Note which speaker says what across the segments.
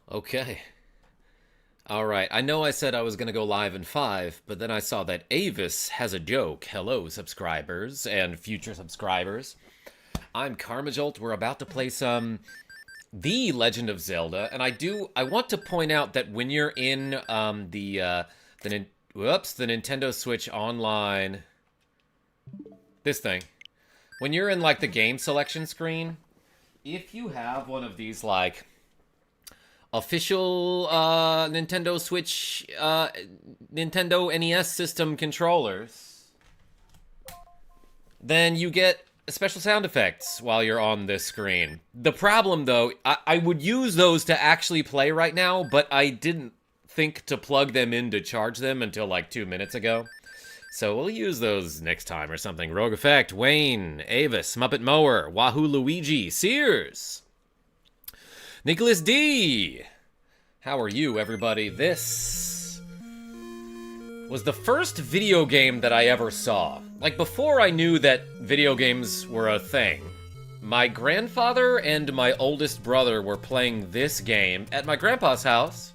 Speaker 1: Okay. All right. I know I said I was going to go live in 5, but then I saw that Avis has a joke. Hello, subscribers and future subscribers. I'm KarmaJolt. We're about to play some The Legend of Zelda, and I want to point out that when you're in the Nintendo Switch Online, this thing, when you're in like the game selection screen, if you have one of these like official Nintendo Switch, Nintendo NES system controllers, then you get special sound effects while you're on this screen. The problem, though, I would use those to actually play right now, but I didn't think to plug them in to charge them until like 2 minutes ago. So we'll use those next time or something. Rogue Effect, Wayne, Avis, Muppet Mower, Wahoo Luigi, Sears, Nicholas D. How are you, everybody? This was the first video game that I ever saw. Like, before I knew that video games were a thing, my grandfather and my oldest brother were playing this game at my grandpa's house.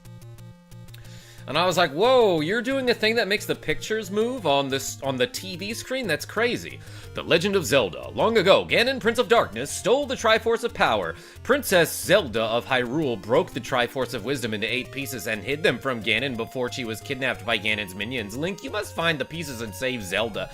Speaker 1: And I was like, whoa, you're doing a thing that makes the pictures move on the TV screen? That's crazy. The Legend of Zelda. Long ago, Ganon, Prince of Darkness, stole the Triforce of Power. Princess Zelda of Hyrule broke the Triforce of Wisdom into 8 pieces and hid them from Ganon before she was kidnapped by Ganon's minions. Link, you must find the pieces and save Zelda.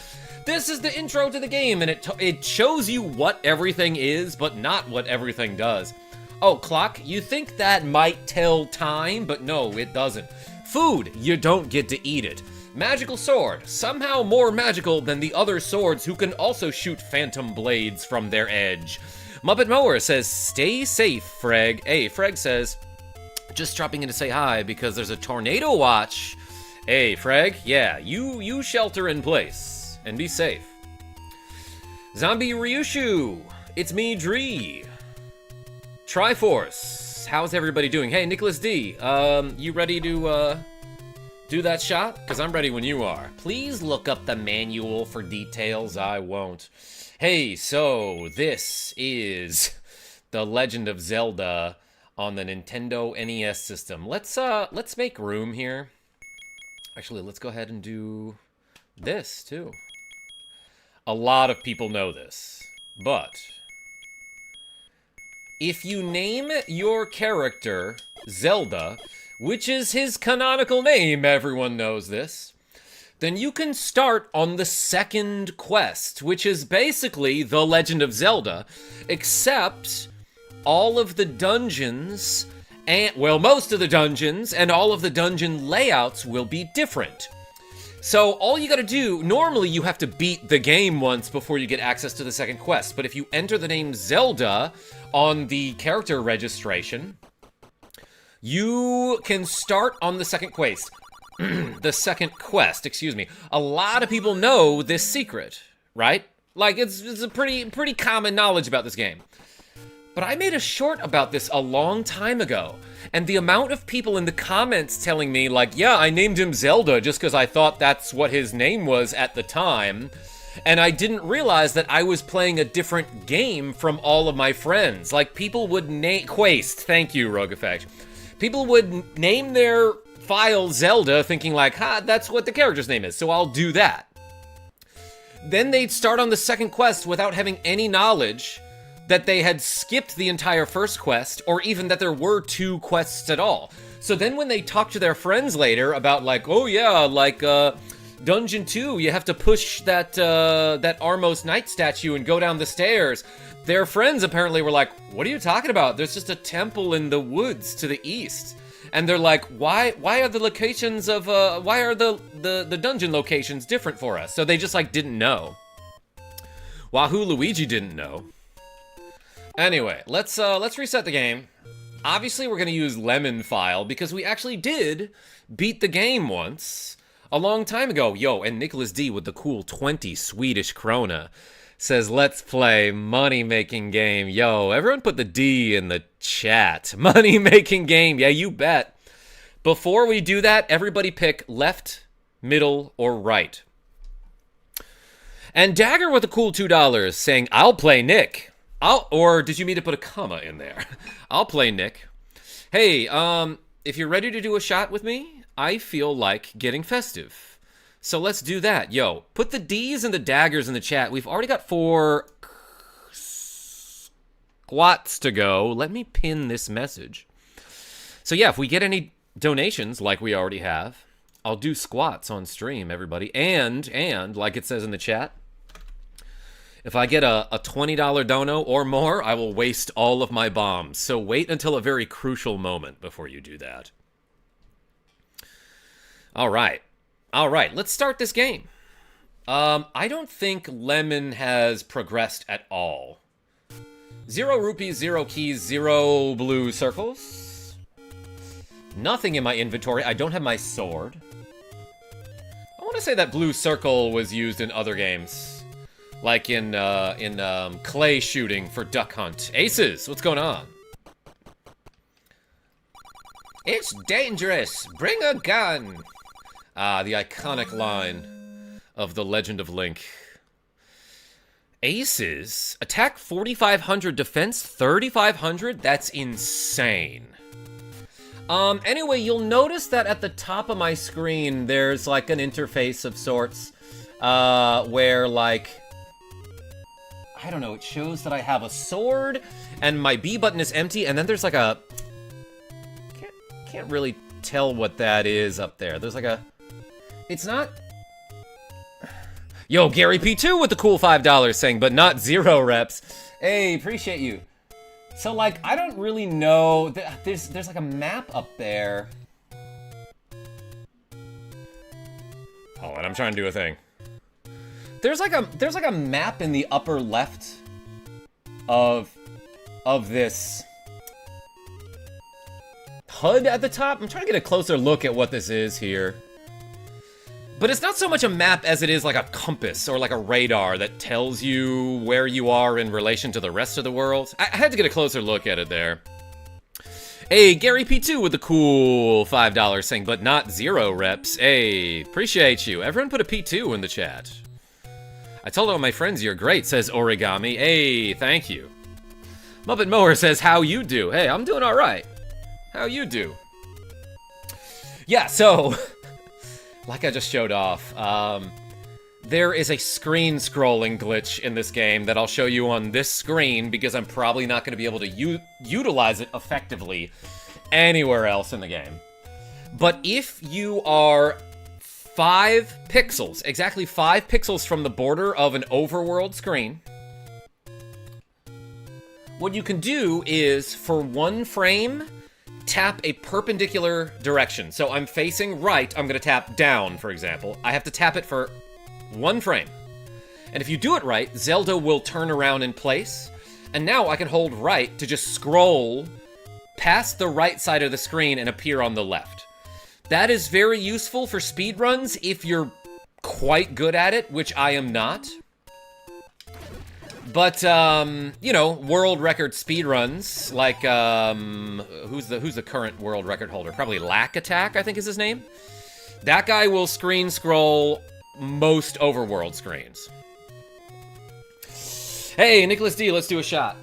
Speaker 1: This is the intro to the game, and it shows you what everything is, but not what everything does. Oh, clock, you think that might tell time, but no, it doesn't. Food, you don't get to eat it. Magical sword, somehow more magical than the other swords who can also shoot phantom blades from their edge. Muppet Mower says, stay safe, Freg. Hey, Freg says, just dropping in to say hi because there's a tornado watch. Hey, Freg, yeah, you shelter in place and be safe. Zombie Ryushu, it's me, Dree. Triforce, how's everybody doing? Hey, Nicholas D, you ready to, do that shot? Because I'm ready when you are. Please look up the manual for details. I won't. Hey, so this is The Legend of Zelda on the Nintendo NES system. Let's make room here. Actually, let's go ahead and do this, too. A lot of people know this, but if you name your character Zelda, which is his canonical name, everyone knows this, then you can start on the second quest, which is basically The Legend of Zelda, except all of the dungeons, and, well, most of the dungeons, and all of the dungeon layouts will be different. So all you gotta do, normally you have to beat the game once before you get access to the second quest, but if you enter the name Zelda on the character registration, you can start on the second quest. The second quest, excuse me. A lot of people know this secret, right? Like, it's a pretty common knowledge about this game. But I made a short about this a long time ago, and the amount of people in the comments telling me, like, yeah, I named him Zelda just because I thought that's what his name was at the time, and I didn't realize that I was playing a different game from all of my friends. Like, people would name... Quaste, thank you, Rogue Effect. People would name their file Zelda thinking like, that's what the character's name is, so I'll do that. Then they'd start on the second quest without having any knowledge that they had skipped the entire first quest, or even that there were 2 quests at all. So then when they talk to their friends later about like, oh yeah, like, Dungeon 2, you have to push that Armos Knight statue and go down the stairs. Their friends apparently were like, what are you talking about? There's just a temple in the woods to the east. And they're like, why are the locations of, why are the dungeon locations different for us? So they just like didn't know. Wahoo Luigi didn't know. Anyway, let's reset the game. Obviously we're gonna use Lemon File because we actually did beat the game once a long time ago. Yo, and Nicholas D with the cool 20 Swedish krona says, let's play money-making game. Yo, everyone put the D in the chat. Money-making game. Yeah, you bet. Before we do that, everybody pick left, middle, or right. And Dagger with a cool $2 saying, I'll play Nick. Or did you mean to put a comma in there? I'll play Nick. Hey, if you're ready to do a shot with me, I feel like getting festive. So let's do that. Yo, put the D's and the daggers in the chat. We've already got 4 squats to go. Let me pin this message. So yeah, if we get any donations, like we already have, I'll do squats on stream, everybody. And like it says in the chat, if I get a $20 dono or more, I will waste all of my bombs. So wait until a very crucial moment before you do that. All right, let's start this game. I don't think Lemon has progressed at all. 0 rupees, 0 keys, 0 blue circles. Nothing in my inventory. I don't have my sword. I want to say that blue circle was used in other games. Like in clay shooting for Duck Hunt. Aces, what's going on? It's dangerous. Bring a gun. Ah, the iconic line of the Legend of Link. Aces? Attack 4,500, defense 3,500? That's insane. Anyway, you'll notice that at the top of my screen, there's like an interface of sorts, where like, I don't know, it shows that I have a sword, and my B button is empty, and then there's like a, can't really tell what that is up there. There's like a, it's not, yo, Gary P2 with the cool $5 saying, but not 0 reps. Hey, appreciate you. So, like, I don't really know. There's like a map up there. Hold on, I'm trying to do a thing. There's like a map in the upper left of this HUD at the top. I'm trying to get a closer look at what this is here. But it's not so much a map as it is like a compass or like a radar that tells you where you are in relation to the rest of the world. I had to get a closer look at it there. Hey, Gary P2 with the cool $5 saying, but not 0 reps. Hey, appreciate you. Everyone put a P2 in the chat. I told all my friends you're great, says Origami. Hey, thank you. Muppet Mower says, how you do? Hey, I'm doing all right. How you do? Yeah, so... like I just showed off, there is a screen scrolling glitch in this game that I'll show you on this screen because I'm probably not going to be able to utilize it effectively anywhere else in the game. But if you are 5 pixels, exactly 5 pixels from the border of an overworld screen, what you can do is, for 1 frame, tap a perpendicular direction. So I'm facing right, I'm gonna tap down, for example. I have to tap it for 1 frame. And if you do it right, Zelda will turn around in place. And now I can hold right to just scroll past the right side of the screen and appear on the left. That is very useful for speedruns if you're quite good at it, which I am not. But, you know, world record speedruns, like, who's the current world record holder? Probably Lack Attack, I think is his name. That guy will screen scroll most overworld screens. Hey, Nicholas D, let's do a shot.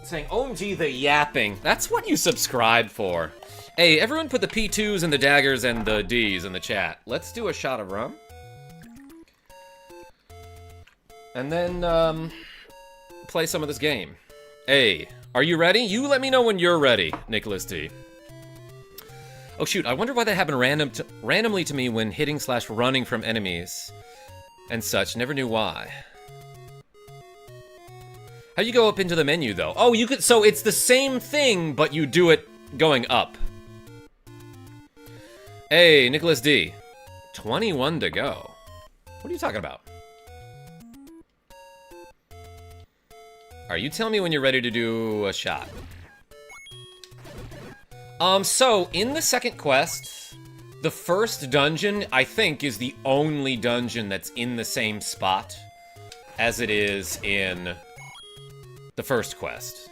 Speaker 1: Saying, OMG the yapping. That's what you subscribed for. Hey, everyone put the P2s and the daggers and the Ds in the chat. Let's do a shot of rum. And then, play some of this game. Hey, are you ready? You let me know when you're ready, Nicholas D. Oh shoot, I wonder why that happened randomly to me when hitting / running from enemies and such. Never knew why. How do you go up into the menu, though? Oh, you could, so it's the same thing, but you do it going up. Hey, Nicholas D. 21 to go. What are you talking about? Alright, you tell me when you're ready to do a shot. So, in the second quest, the first dungeon, I think, is the only dungeon that's in the same spot as it is in the first quest.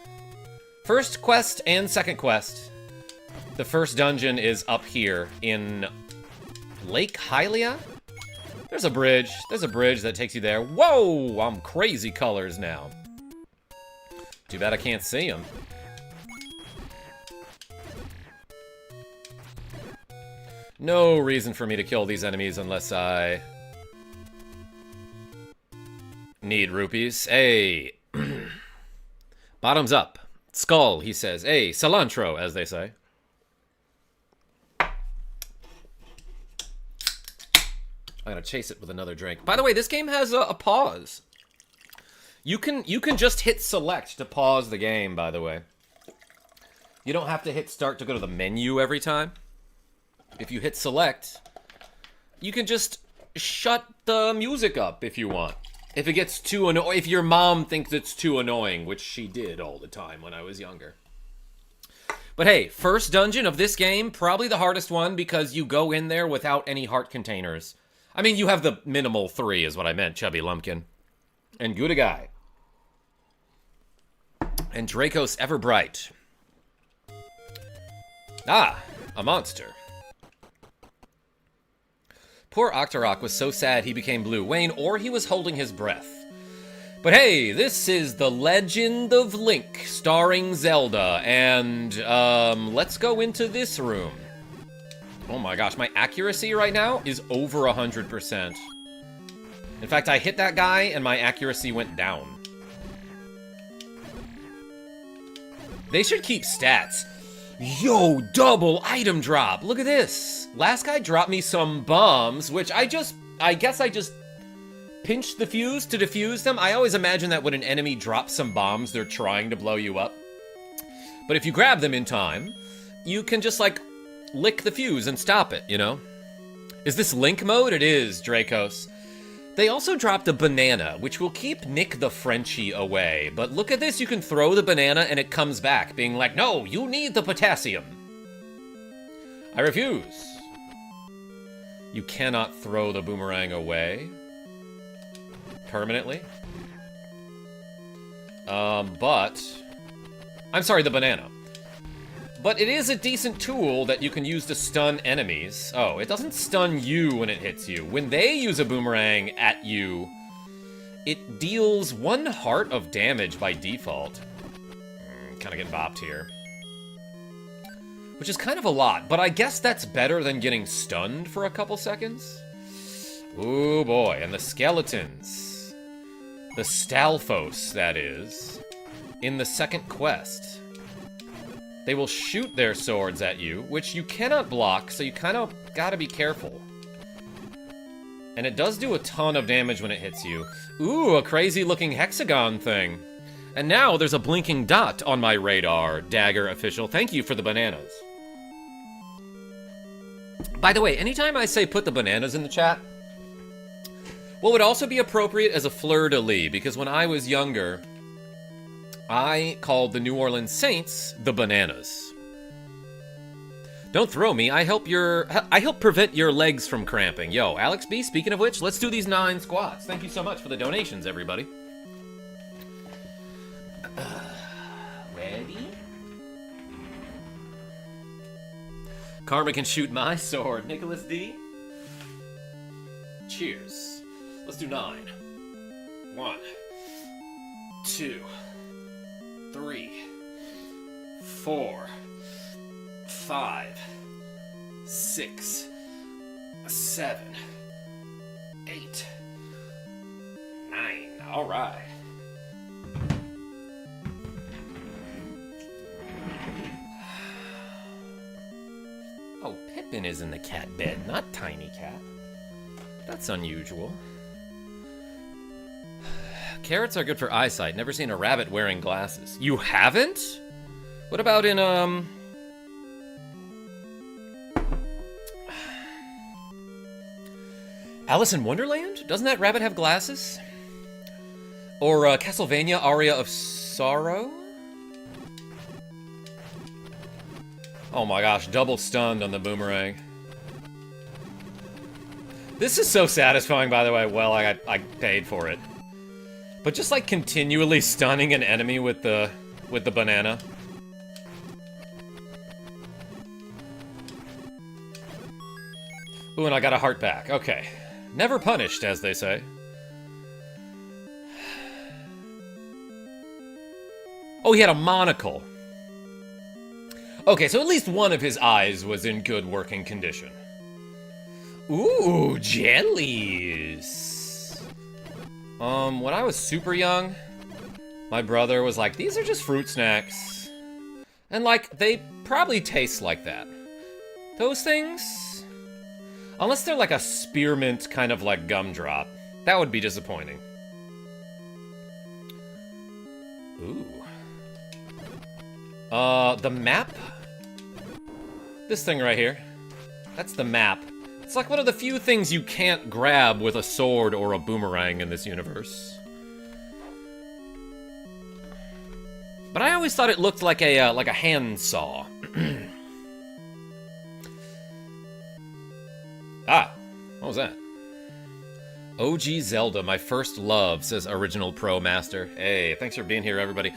Speaker 1: First quest and second quest, the first dungeon is up here in Lake Hylia? There's a bridge that takes you there. Whoa, I'm crazy colors now. Too bad I can't see them. No reason for me to kill these enemies unless I need rupees. Hey. Bottoms up. Skull, he says. Hey, cilantro, as they say. I'm gonna chase it with another drink. By the way, this game has a pause. You can just hit select to pause the game, by the way. You don't have to hit start to go to the menu every time. If you hit select, you can just shut the music up if you want. If it gets too annoying, if your mom thinks it's too annoying, which she did all the time when I was younger. But hey, first dungeon of this game, probably the hardest one because you go in there without any heart containers. I mean, you have the minimal 3 is what I meant, Chubby Lumpkin. And Gouda Guy. And Dracos Everbright. Ah, a monster. Poor Octorok was so sad he became blue. Wayne, or he was holding his breath. But hey, this is The Legend of Link, starring Zelda, and, let's go into this room. Oh my gosh, my accuracy right now is over 100%. In fact, I hit that guy, and my accuracy went down. They should keep stats. Yo, double item drop. Look at this. Last guy dropped me some bombs, which I guess I just pinched the fuse to defuse them. I always imagine that when an enemy drops some bombs, they're trying to blow you up. But if you grab them in time, you can just, like, lick the fuse and stop it, you know? Is this Link mode? It is, Dracos. They also dropped a banana, which will keep Nick the Frenchie away. But look at this, you can throw the banana and it comes back, being like, no, you need the potassium. I refuse. You cannot throw the boomerang away. Permanently. But... I'm sorry, the banana. But it is a decent tool that you can use to stun enemies. Oh, it doesn't stun you when it hits you. When they use a boomerang at you, it deals 1 heart of damage by default. Kind of getting bopped here. Which is kind of a lot, but I guess that's better than getting stunned for a couple seconds. Ooh boy, and the skeletons. The Stalfos, that is. In the second quest. They will shoot their swords at you, which you cannot block, so you kind of gotta be careful. And it does do a ton of damage when it hits you. Ooh, a crazy-looking hexagon thing. And now there's a blinking dot on my radar, Dagger Official. Thank you for the bananas. By the way, anytime I say put the bananas in the chat, what would also be appropriate as a fleur-de-lis, because when I was younger, I called the New Orleans Saints the Bananas. Don't throw me. I help prevent your legs from cramping. Yo, Alex B, speaking of which, let's do these 9 squats. Thank you so much for the donations, everybody. Ready? Karma can shoot my sword. Nicholas D. Cheers. Let's do 9. 1, 2, 3, 4, 5, 6, 7, 8, 9. All right. Oh, Pippin is in the cat bed, not Tiny Cat. That's unusual. Carrots are good for eyesight. Never seen a rabbit wearing glasses. You haven't? What about in, Alice in Wonderland? Doesn't that rabbit have glasses? Or, Castlevania Aria of Sorrow? Oh my gosh, double stunned on the boomerang. This is so satisfying, by the way. Well, I paid for it. But just like continually stunning an enemy with the banana. Ooh, and I got a heart back. Okay. Never punished, as they say. Oh, he had a monocle. Okay, so at least one of his eyes was in good working condition. Ooh, jellies. When I was super young, my brother was like, these are just fruit snacks. And like, they probably taste like that. Those things, unless they're like a spearmint kind of like gumdrop, that would be disappointing. Ooh. The map? This thing right here. That's the map. It's like one of the few things you can't grab with a sword or a boomerang in this universe. But I always thought it looked like a handsaw. Ah, what was that? OG Zelda, my first love, says Original Pro Master. Hey, thanks for being here, everybody.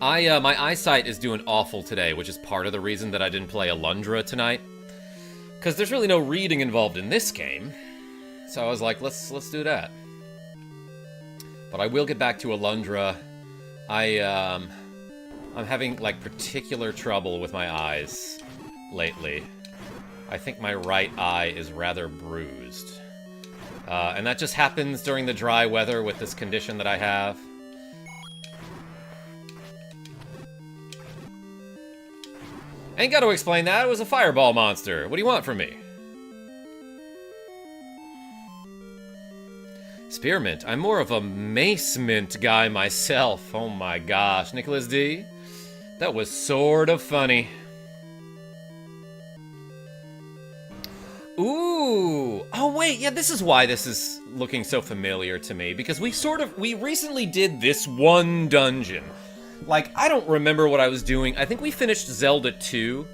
Speaker 1: My eyesight is doing awful today, which is part of the reason that I didn't play Alundra tonight. Because there's really no reading involved in this game. So I was like, let's do that. But I will get back to Alundra. I'm having, like, particular trouble with my eyes lately. I think my right eye is rather bruised. And that just happens during the dry weather with this condition that I have. Ain't got to explain that, it was a fireball monster. What do you want from me? Spearmint. I'm more of a mace mint guy myself. Oh my gosh, Nicholas D. That was sort of funny. Ooh. Oh wait, yeah, this is why this is looking so familiar to me. Because we recently did this one dungeon. Like, I don't remember what I was doing. I think we finished Zelda 2.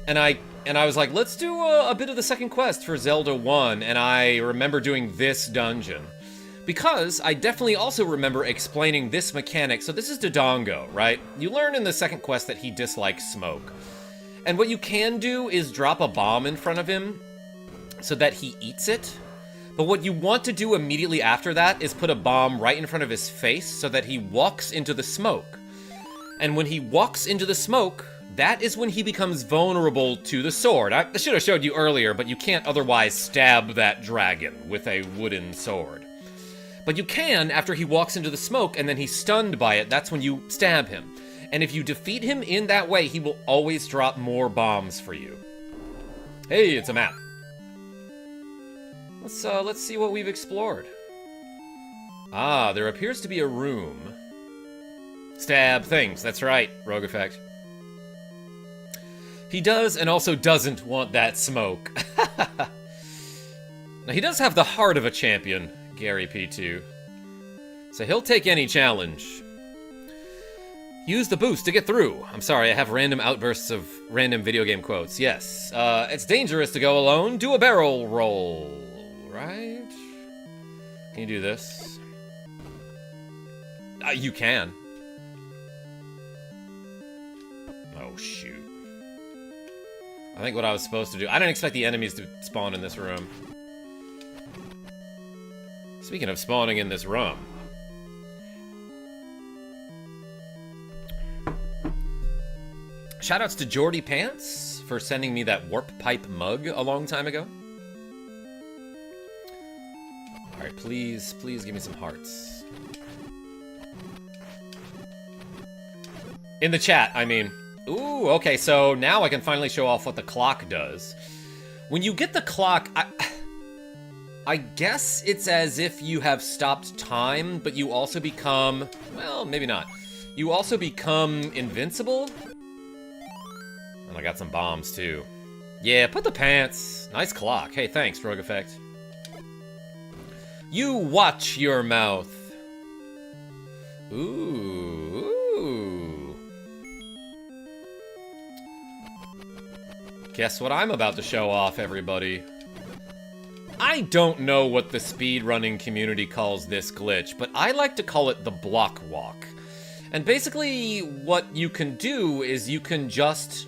Speaker 1: And I was like, let's do a bit of the second quest for Zelda 1. And I remember doing this dungeon. Because I definitely also remember explaining this mechanic. So this is Dodongo, right? You learn in the second quest that he dislikes smoke. And what you can do is drop a bomb in front of him so that he eats it. But what you want to do immediately after that is put a bomb right in front of his face so that he walks into the smoke. And when he walks into the smoke, that is when he becomes vulnerable to the sword. I should have showed you earlier, but you can't otherwise stab that dragon with a wooden sword. But you can after he walks into the smoke and then he's stunned by it. That's when you stab him. And if you defeat him in that way, he will always drop more bombs for you. Hey, it's a map. Let's see what we've explored. Ah, there appears to be a room. Stab things, that's right, Rogue Effect. He does and also doesn't want that smoke. Now, he does have the heart of a champion, Gary P2. So he'll take any challenge. Use the boost to get through. I'm sorry, I have random outbursts of random video game quotes. Yes, it's dangerous to go alone. Do a barrel roll, right? Can you do this? You can. Oh, shoot. I think what I was supposed to do... I didn't expect the enemies to spawn in this room. Speaking of spawning in this room... Shoutouts to Jordy Pants for sending me that warp pipe mug a long time ago. Alright, please give me some hearts. In the chat, I mean... Ooh, okay, so now I can finally show off what the clock does. When you get the clock, I guess it's as if you have stopped time, but you also become... Well, maybe not. You also become invincible? And I got some bombs, too. Yeah, put the pants. Nice clock. Hey, thanks, Rogue Effect. You watch your mouth. Ooh. Guess what I'm about to show off, everybody. I don't know what the speedrunning community calls this glitch, but I like to call it the block walk. And basically, what you can do is you can just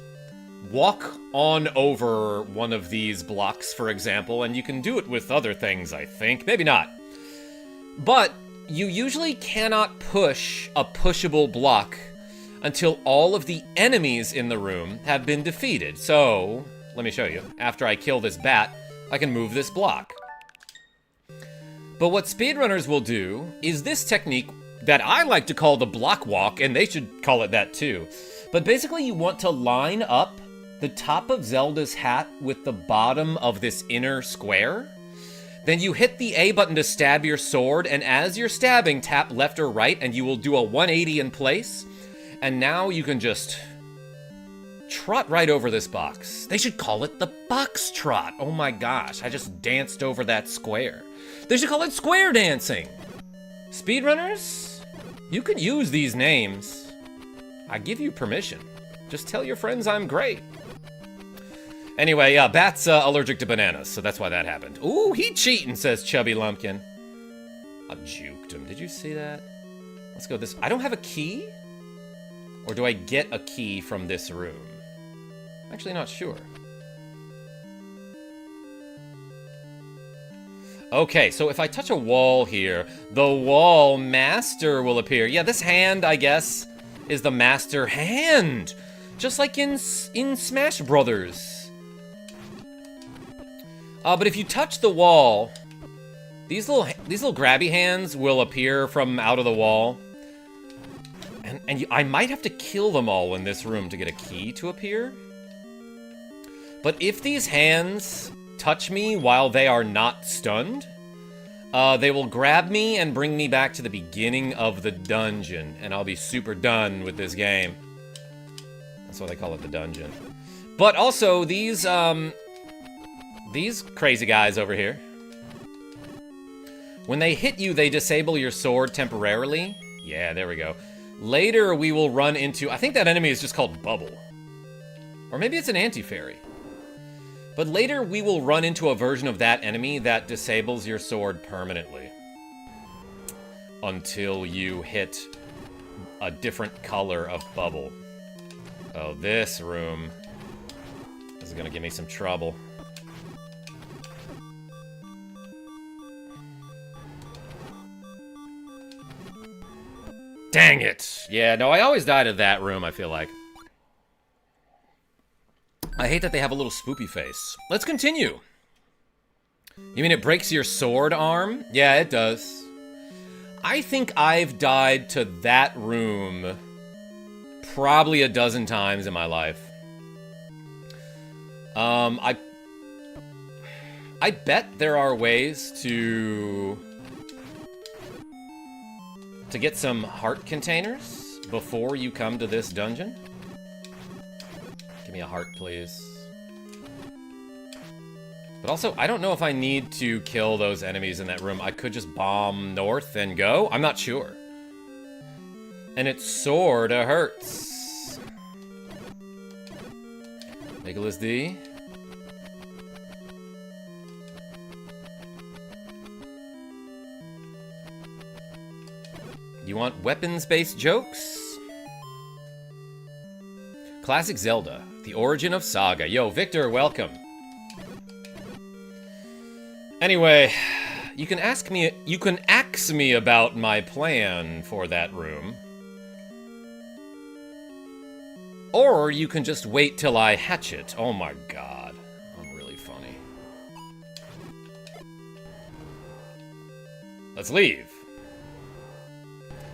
Speaker 1: walk on over one of these blocks, for example, and you can do it with other things, I think. Maybe not. But you usually cannot push a pushable block until all of the enemies in the room have been defeated. So, let me show you. After I kill this bat, I can move this block. But what speedrunners will do is this technique that I like to call the block walk, and they should call it that too. But basically you want to line up the top of Zelda's hat with the bottom of this inner square. Then you hit the A button to stab your sword, and as you're stabbing, tap left or right, and you will do a 180 in place. And now you can just trot right over this box. They should call it the box trot. Oh my gosh, I just danced over that square. They should call it square dancing. Speedrunners, you can use these names. I give you permission. Just tell your friends I'm great. Anyway, Bat's allergic to bananas, so that's why that happened. Ooh, he cheating, says Chubby Lumpkin. I juked him. Did you see that? Let's go this. I don't have a key? Or do I get a key from this room? I'm actually not sure. Okay, so if I touch a wall here, the wall master will appear. Yeah, this hand, I guess, is the master hand. Just like in Smash Brothers. But if you touch the wall, these little grabby hands will appear from out of the wall. And I might have to kill them all in this room to get a key to appear. But if these hands touch me while they are not stunned, they will grab me and bring me back to the beginning of the dungeon. And I'll be super done with this game. That's why they call it the dungeon. But also, these crazy guys over here, when they hit you, they disable your sword temporarily. Yeah, there we go. Later, we will run into... I think that enemy is just called Bubble. Or maybe it's an anti-fairy. But later, we will run into a version of that enemy that disables your sword permanently. Until you hit a different color of Bubble. Oh, this room. This is gonna give me some trouble. Dang it! Yeah, no, I always died at that room, I feel like. I hate that they have a little spoopy face. Let's continue. You mean it breaks your sword arm? Yeah, it does. I think I've died to that room probably a dozen times in my life. I bet there are ways to get some heart containers before you come to this dungeon. Give me a heart, please. But also, I don't know if I need to kill those enemies in that room. I could just bomb north and go. I'm not sure. And it sorta hurts. Nicholas D. You want weapons-based jokes? Classic Zelda, the origin of Saga. Yo, Victor, welcome. Anyway, you can ask me about my plan for that room. Or you can just wait till I hatch it. Oh my god, I'm really funny. Let's leave.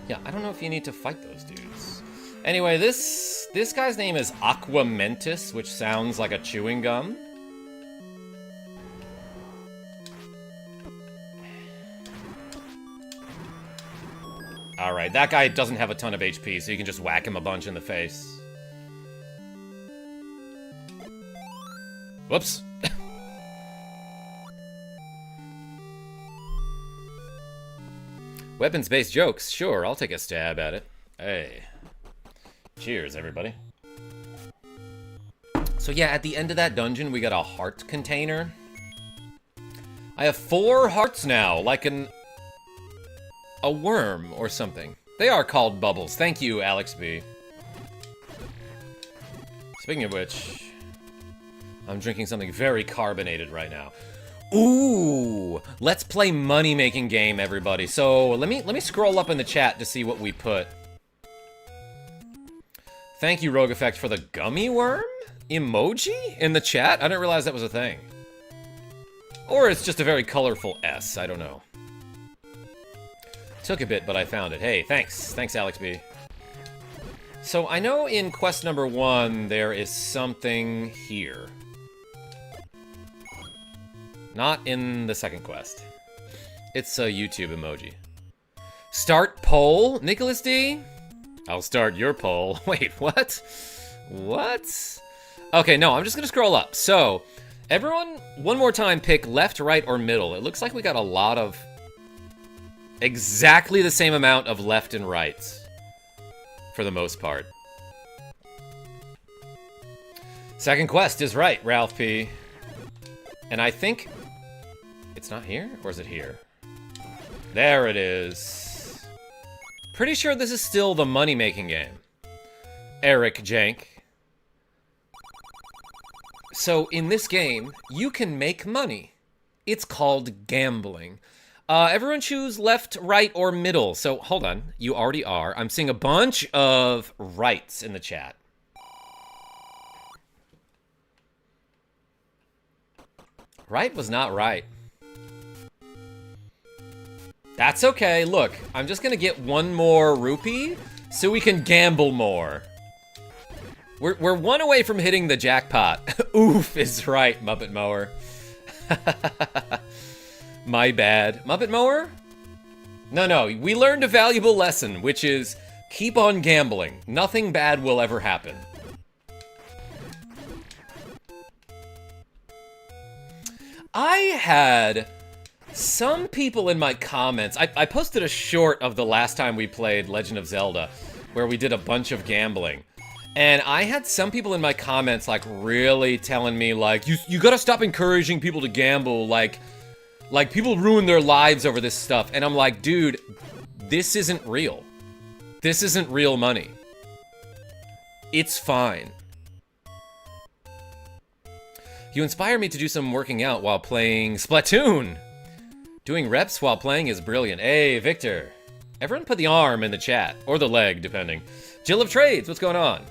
Speaker 1: Yeah, I don't know if you need to fight those dudes. Anyway, this guy's name is Aquamentus, which sounds like a chewing gum. Alright, that guy doesn't have a ton of HP, so you can just whack him a bunch in the face. Whoops. Weapons-based jokes. Sure, I'll take a stab at it. Hey. Cheers, everybody. So yeah, at the end of that dungeon, we got a heart container. I have 4 hearts now, like a worm or something. They are called bubbles. Thank you, Alex B. Speaking of which, I'm drinking something very carbonated right now. Ooh, let's play money-making game, everybody. So let me scroll up in the chat to see what we put. Thank you, Rogue Effect, for the gummy worm emoji in the chat. I didn't realize that was a thing. Or it's just a very colorful S, I don't know. Took a bit, but I found it. Hey, thanks. Thanks, Alex B. So I know in quest number 1, there is something here. Not in the second quest. It's a YouTube emoji. Start poll, Nicholas D? I'll start your poll. Wait, what? What? Okay, no, I'm just gonna scroll up. So, everyone, one more time, pick left, right, or middle. It looks like we got a lot of... exactly the same amount of left and rights. For the most part. Second quest is right, Ralph P. And I think... it's not here? Or is it here? There it is. Pretty sure this is still the money-making game. Eric Jank. So, in this game, you can make money. It's called gambling. Everyone choose left, right, or middle. So, hold on. You already are. I'm seeing a bunch of rights in the chat. Right was not right. That's okay. Look, I'm just gonna get one more rupee so we can gamble more. We're one away from hitting the jackpot. Oof is right, Muppet Mower. My bad. Muppet Mower? No, we learned a valuable lesson, which is keep on gambling. Nothing bad will ever happen. I had some people in my comments... I posted a short of the last time we played Legend of Zelda, where we did a bunch of gambling. And I had some people in my comments, like, really telling me, like, you gotta stop encouraging people to gamble, like, people ruin their lives over this stuff. And I'm like, dude, this isn't real. This isn't real money. It's fine. You inspire me to do some working out while playing Splatoon. Doing reps while playing is brilliant. Hey, Victor. Everyone put the arm in the chat, or the leg, depending. Jill of Trades, what's going on?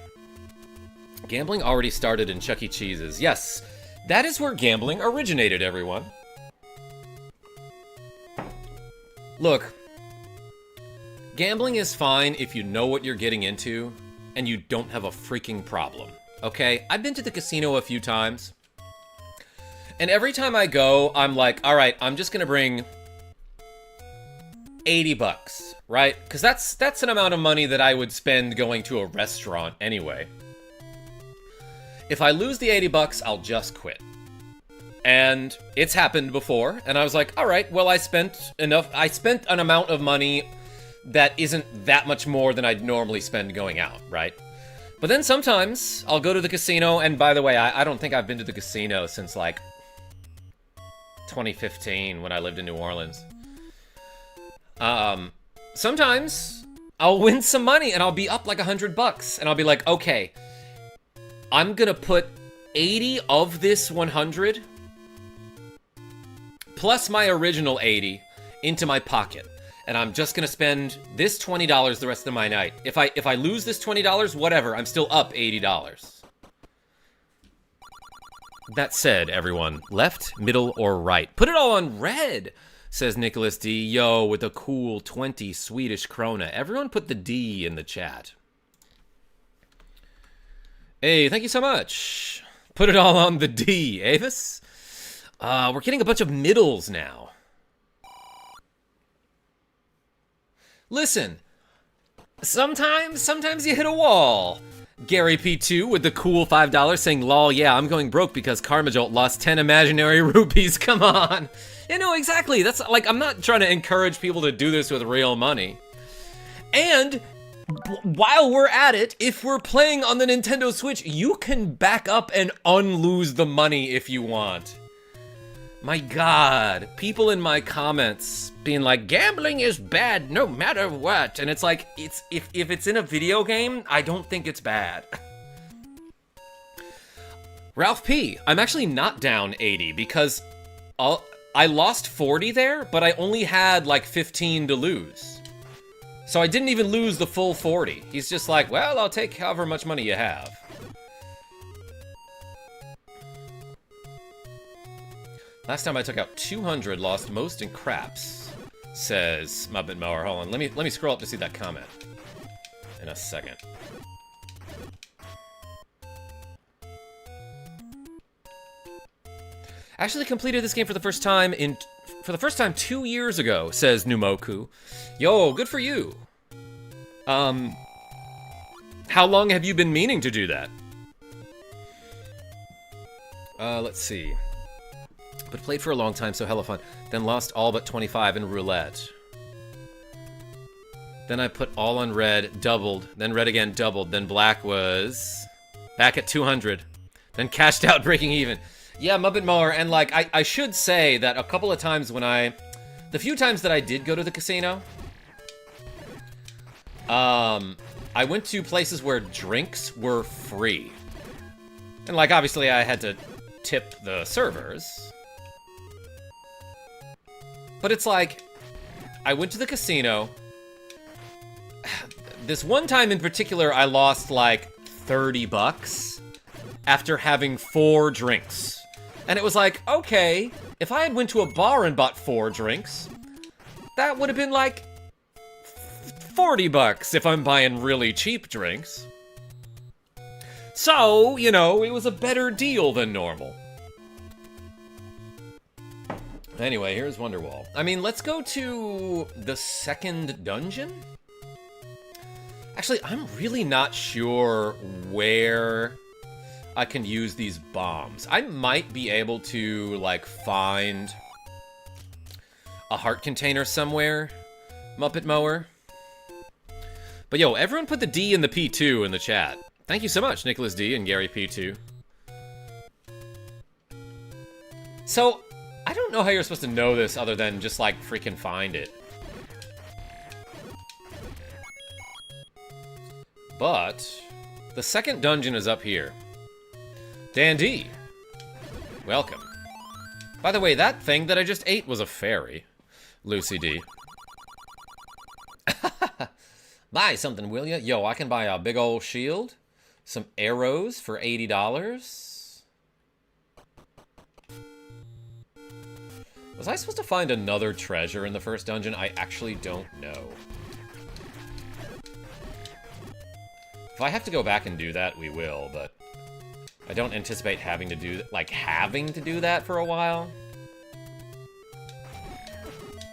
Speaker 1: Gambling already started in Chuck E. Cheese's. Yes, that is where gambling originated, everyone. Look, gambling is fine if you know what you're getting into and you don't have a freaking problem, okay? I've been to the casino a few times, and every time I go, I'm like, all right, I'm just gonna bring 80 bucks, right? Because that's an amount of money that I would spend going to a restaurant anyway. If I lose the 80 bucks, I'll just quit. And it's happened before, and I was like, all right, well, I spent an amount of money that isn't that much more than I'd normally spend going out, right? But then sometimes I'll go to the casino, and by the way, I don't think I've been to the casino since, like, 2015 when I lived in New Orleans. Sometimes I'll win some money, and I'll be up like 100 bucks, and I'll be like, okay, I'm gonna put 80 of this 100 plus my original 80 into my pocket, and I'm just gonna spend this $20 the rest of my night. If I lose this $20, whatever, I'm still up $80. That said, everyone, left, middle, or right? Put it all on red, says Nicholas D. Yo, with a cool 20 Swedish krona. Everyone put the D in the chat. Hey, thank you so much. Put it all on the D, Avis. We're getting a bunch of middles now. Listen, sometimes you hit a wall. Gary P2 with the cool $5 saying, lol, yeah, I'm going broke because KarmaJolt lost 10 imaginary rupees. Come on. You know, exactly. That's like, I'm not trying to encourage people to do this with real money. And while we're at it, if we're playing on the Nintendo Switch, you can back up and unlose the money if you want. My God, people in my comments being like, gambling is bad no matter what. And it's like, if it's in a video game, I don't think it's bad. Ralph P, I'm actually not down 80 because I lost 40 there, but I only had like 15 to lose. So I didn't even lose the full 40. He's just like, well, I'll take however much money you have. Last time I took out 200, lost most in craps, says Muppet Mower. Hold on, let me scroll up to see that comment in a second. Actually completed this game for the first time 2 years ago, says Numoku. Yo, good for you. How long have you been meaning to do that? Let's see. But played for a long time, so hella fun. Then lost all but 25 in roulette. Then I put all on red, doubled. Then red again, doubled. Then black was back at 200. Then cashed out, breaking even. Yeah, Muppet Mower, and like, I should say that a couple of times when the few times that I did go to the casino, I went to places where drinks were free. And like, obviously I had to tip the servers. But it's like, I went to the casino. This one time in particular, I lost like 30 bucks after having 4 drinks. And it was like, okay, if I had went to a bar and bought 4 drinks, that would have been like 40 bucks if I'm buying really cheap drinks. So, you know, it was a better deal than normal. Anyway, here's Wonderwall. I mean, let's go to the second dungeon? Actually, I'm really not sure where I can use these bombs. I might be able to, like, find a heart container somewhere, Muppet Mower. But yo, everyone put the D and the P2 in the chat. Thank you so much, Nicholas D and Gary P2. So, I don't know how you're supposed to know this other than just, like, freaking find it. But the second dungeon is up here. Dan D, welcome. By the way, that thing that I just ate was a fairy. Lucy D. Buy something, will ya? Yo, I can buy a big old shield, some arrows for $80. Was I supposed to find another treasure in the first dungeon? I actually don't know. If I have to go back and do that, we will, but I don't anticipate having to do that for a while.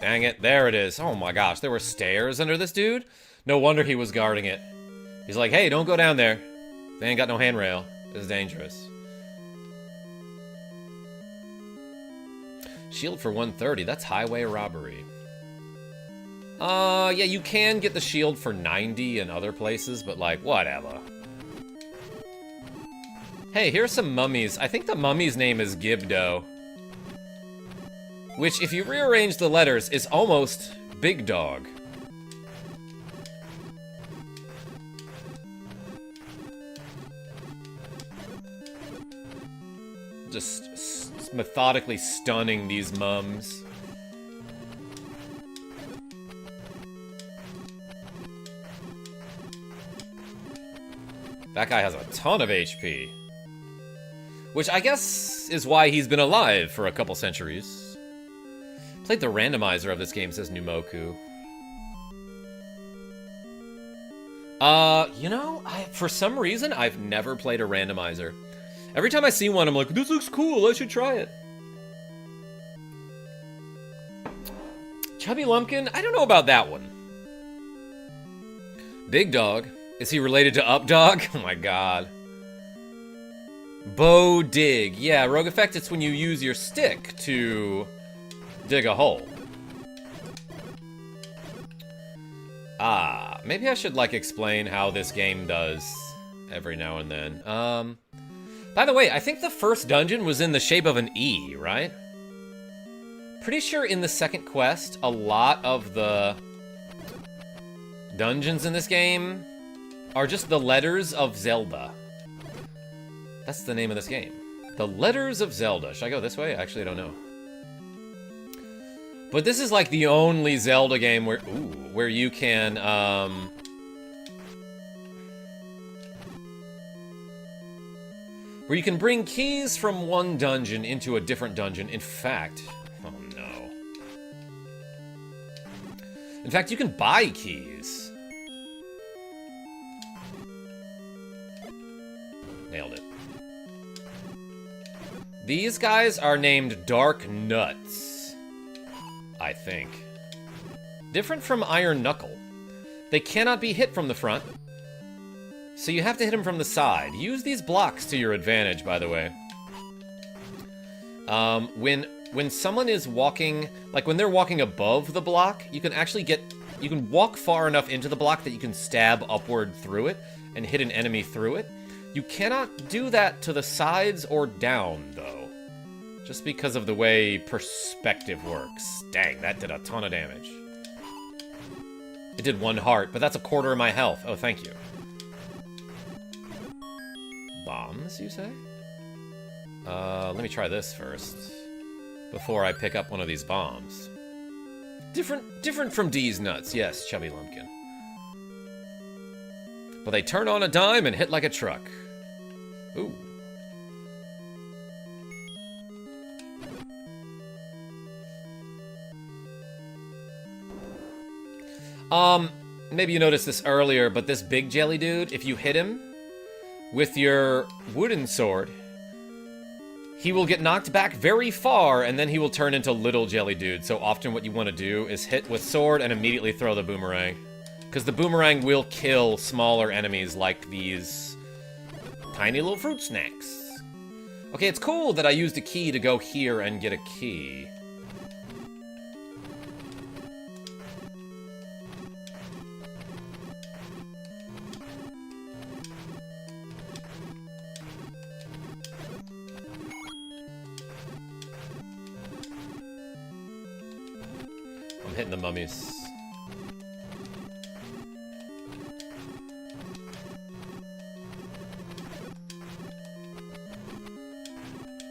Speaker 1: Dang it, there it is. Oh my gosh, there were stairs under this dude? No wonder he was guarding it. He's like, hey, don't go down there. They ain't got no handrail. This is dangerous. Shield for 130, that's highway robbery. Yeah, you can get the shield for 90 in other places, but like, whatever. Hey, here's some mummies. I think the mummy's name is Gibdo. Which, if you rearrange the letters, is almost Big Dog. Just methodically stunning these mums. That guy has a ton of HP. Which I guess is why he's been alive for a couple centuries. Played the randomizer of this game, says Numoku. You know, for some reason, I've never played a randomizer. Every time I see one, I'm like, this looks cool, I should try it. Chubby Lumpkin? I don't know about that one. Big Dog? Is he related to Up Dog? Oh my god. Bow dig. Yeah, Rogue Effect, it's when you use your stick to dig a hole. Ah, maybe I should, like, explain how this game does every now and then. By the way, I think the first dungeon was in the shape of an E, right? Pretty sure in the second quest, a lot of the dungeons in this game are just the letters of Zelda. That's the name of this game. The Letters of Zelda. Should I go this way? Actually, I don't know. But this is like the only Zelda game where you can, where you can bring keys from one dungeon into a different dungeon. In fact, oh no. In fact, you can buy keys. Nailed it. These guys are named Dark Nuts, I think. Different from Iron Knuckle. They cannot be hit from the front, so you have to hit them from the side. Use these blocks to your advantage, by the way. When someone is walking, like when they're walking above the block, you can actually you can walk far enough into the block that you can stab upward through it and hit an enemy through it. You cannot do that to the sides or down, though, just because of the way perspective works. Dang, that did a ton of damage. It did 1 heart, but that's a quarter of my health. Oh, thank you. Bombs, you say? Let me try this first, before I pick up one of these bombs. Different from D's nuts, yes, Chubby Lumpkin. But they turn on a dime and hit like a truck. Ooh. Maybe you noticed this earlier, but this big jelly dude, if you hit him with your wooden sword, he will get knocked back very far, and then he will turn into little jelly dude. So often what you want to do is hit with sword and immediately throw the boomerang. Because the boomerang will kill smaller enemies like these tiny little fruit snacks. Okay, it's cool that I used a key to go here and get a key. I'm hitting the mummies.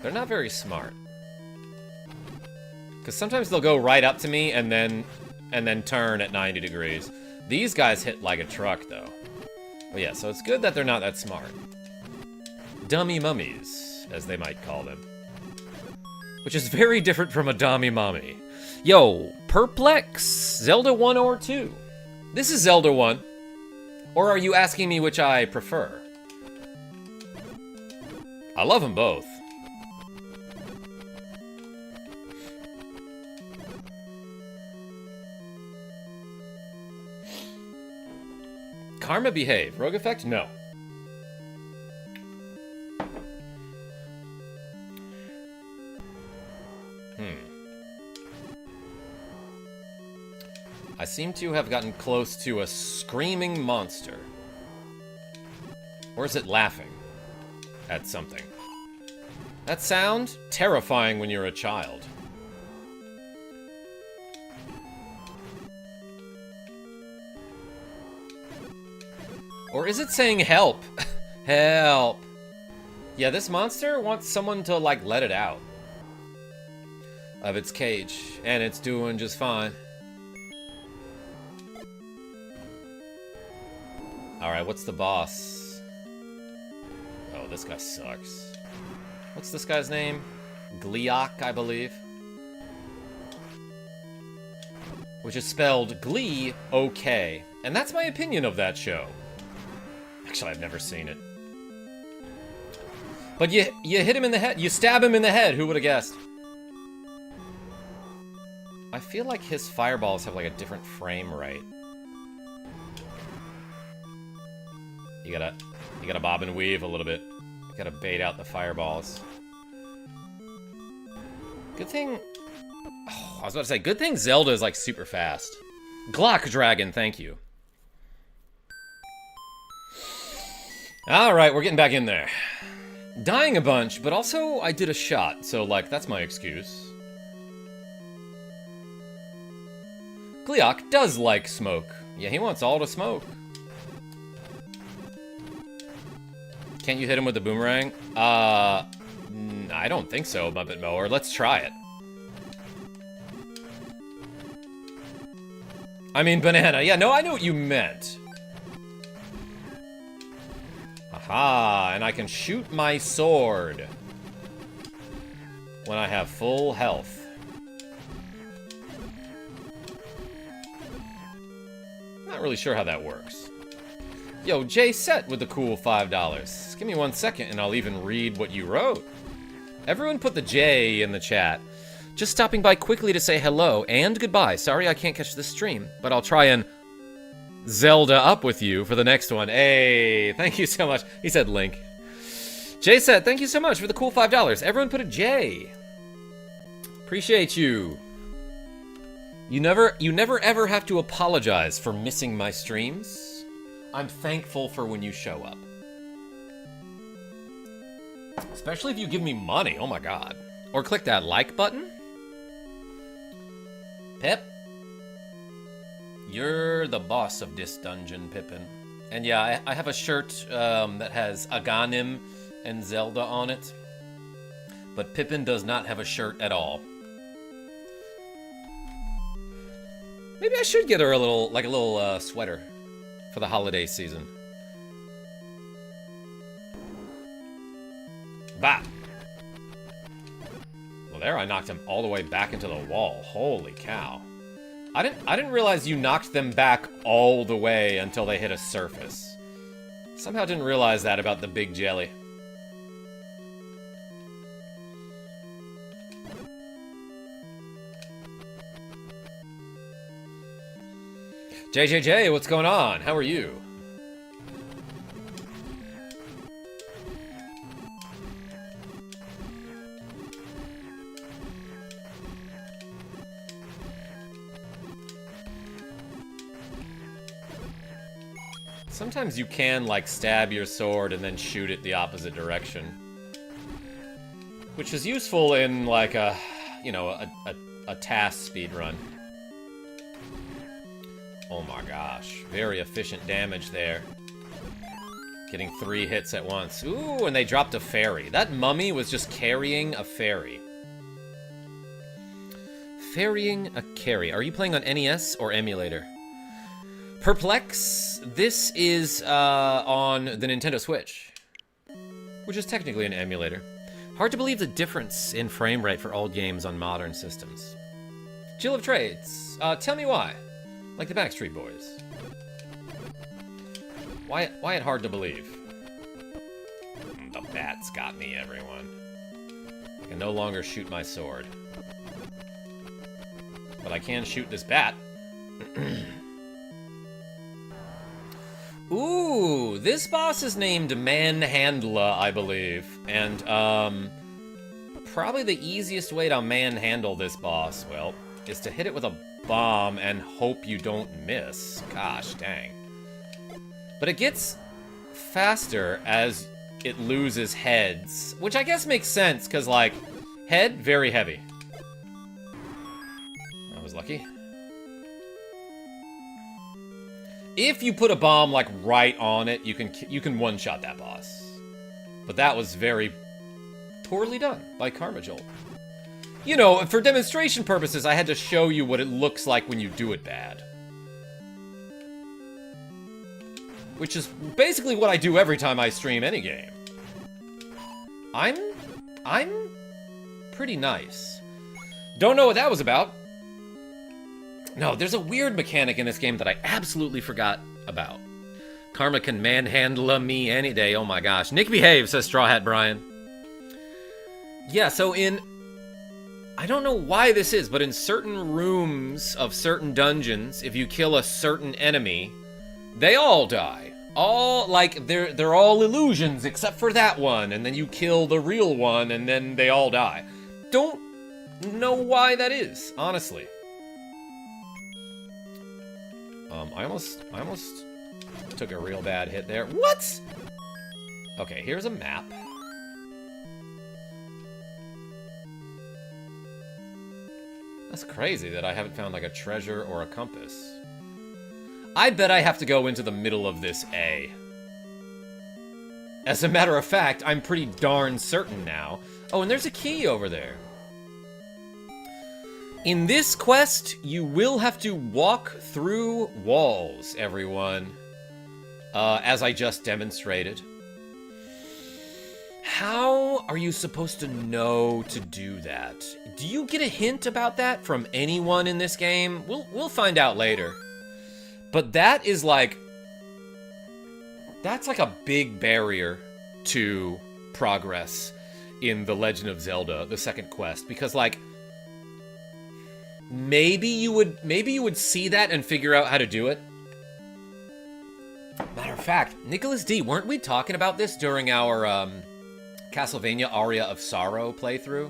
Speaker 1: They're not very smart. Because sometimes they'll go right up to me and then turn at 90 degrees. These guys hit like a truck, though. But yeah, so it's good that they're not that smart. Dummy mummies, as they might call them. Which is very different from a dummy mummy. Yo, Perplex, Zelda 1 or 2? This is Zelda 1. Or are you asking me which I prefer? I love them both. Karma behave. Rogue effect? No. I seem to have gotten close to a screaming monster. Or is it laughing at something? That sound? Terrifying when you're a child. Or is it saying help? Help. Yeah, this monster wants someone to, like, let it out of its cage, and it's doing just fine. Alright, what's the boss? Oh, this guy sucks. What's this guy's name? Gleeok, I believe. Which is spelled Glee-OK. And that's my opinion of that show. Actually, I've never seen it. But you hit him in the head. You stab him in the head. Who would have guessed? I feel like his fireballs have like a different frame rate. You gotta bob and weave a little bit. You gotta bait out the fireballs. Good thing... Oh, I was about to say, good thing Zelda is like super fast. Glock Dragon, thank you. Alright, we're getting back in there. Dying a bunch, but also I did a shot, so like, that's my excuse. Gleeok does like smoke. Yeah, he wants all the smoke. Can't you hit him with the boomerang? I don't think so, Muppet Mower. Let's try it. I mean, banana. Yeah, no, I know what you meant. Ah, and I can shoot my sword when I have full health. Not really sure how that works. Yo, Jay Set with the cool $5. Give me 1 second and I'll even read what you wrote. Everyone put the J in the chat. Just stopping by quickly to say hello and goodbye. Sorry I can't catch the stream, but I'll try and Zelda up with you for the next one. Hey, thank you so much. He said Link. Jay Set, thank you so much for the cool $5. Everyone put a J. Appreciate you. You never ever have to apologize for missing my streams. I'm thankful for when you show up. Especially if you give me money, oh my god. Or click that like button. Pip. You're the boss of this dungeon, Pippin. And yeah, I have a shirt that has Aganim and Zelda on it. But Pippin does not have a shirt at all. Maybe I should get her a little sweater for the holiday season. Bah! Well, there I knocked him all the way back into the wall. Holy cow. I didn't realize you knocked them back all the way until they hit a surface. Somehow didn't realize that about the big jelly. JJJ, what's going on? How are you? Sometimes you can, like, stab your sword and then shoot it the opposite direction. Which is useful in, like, a task speedrun. Oh my gosh. Very efficient damage there. Getting 3 hits at once. Ooh, and they dropped a fairy. That mummy was just carrying a fairy. Ferrying a carry. Are you playing on NES or emulator? Perplex, this is on the Nintendo Switch, which is technically an emulator. Hard to believe the difference in frame rate for old games on modern systems. Jill of Trades, tell me why. Like the Backstreet Boys. Why it hard to believe? The bat's got me, everyone. I can no longer shoot my sword. But I can shoot this bat. Ooh, this boss is named Manhandla, I believe. And, probably the easiest way to manhandle this boss, well, is to hit it with a bomb and hope you don't miss. Gosh, dang. But it gets faster as it loses heads, which I guess makes sense, because, like, head, very heavy. I was lucky. If you put a bomb, like, right on it, you can one-shot that boss. But that was very poorly done by KarmaJolt. You know, for demonstration purposes, I had to show you what it looks like when you do it bad. Which is basically what I do every time I stream any game. I'm pretty nice. Don't know what that was about. No, there's a weird mechanic in this game that I absolutely forgot about. Karma can manhandle me any day, oh my gosh. Nick behave, says Straw Hat Brian. Yeah, so I don't know why this is, but in certain rooms of certain dungeons, if you kill a certain enemy, they all die. All, like, they're all illusions except for that one, and then you kill the real one, and then they all die. Don't know why that is, honestly. I almost took a real bad hit there. What? Okay, here's a map. That's crazy that I haven't found, like, a treasure or a compass. I bet I have to go into the middle of this A. As a matter of fact, I'm pretty darn certain now. Oh, and there's a key over there. In this quest, you will have to walk through walls, everyone. As I just demonstrated. How are you supposed to know to do that? Do you get a hint about that from anyone in this game? We'll find out later. But that is like... That's like a big barrier to progress in The Legend of Zelda, the second quest. Because, like... Maybe you would see that and figure out how to do it. Matter of fact, Nicholas D, weren't we talking about this during our Castlevania Aria of Sorrow playthrough?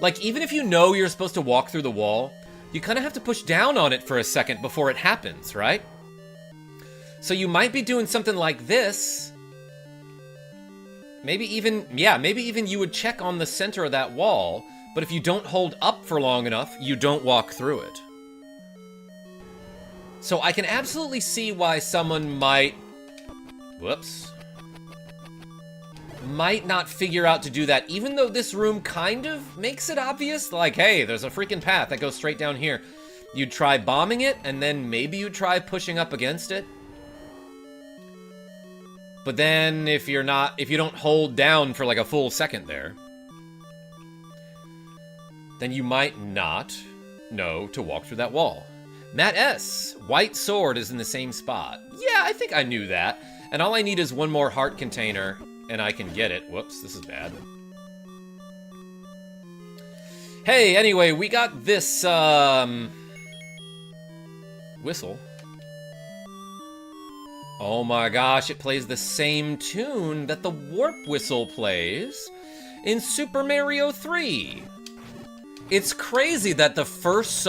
Speaker 1: Like, even if you know you're supposed to walk through the wall, you kind of have to push down on it for a second before it happens, right? So you might be doing something like this. Maybe even you would check on the center of that wall, but if you don't hold up for long enough, you don't walk through it. So I can absolutely see why someone might... Whoops. Might not figure out to do that, even though this room kind of makes it obvious. Like, hey, there's a freaking path that goes straight down here. You'd try bombing it, and then maybe you'd try pushing up against it. But then if you don't hold down for like a full second there, then you might not know to walk through that wall. Matt S. White sword is in the same spot. Yeah, I think I knew that. And all I need is one more heart container, and I can get it. Whoops, this is bad. Hey, anyway, we got this, whistle. Oh my gosh, it plays the same tune that the warp whistle plays in Super Mario 3. It's crazy that the first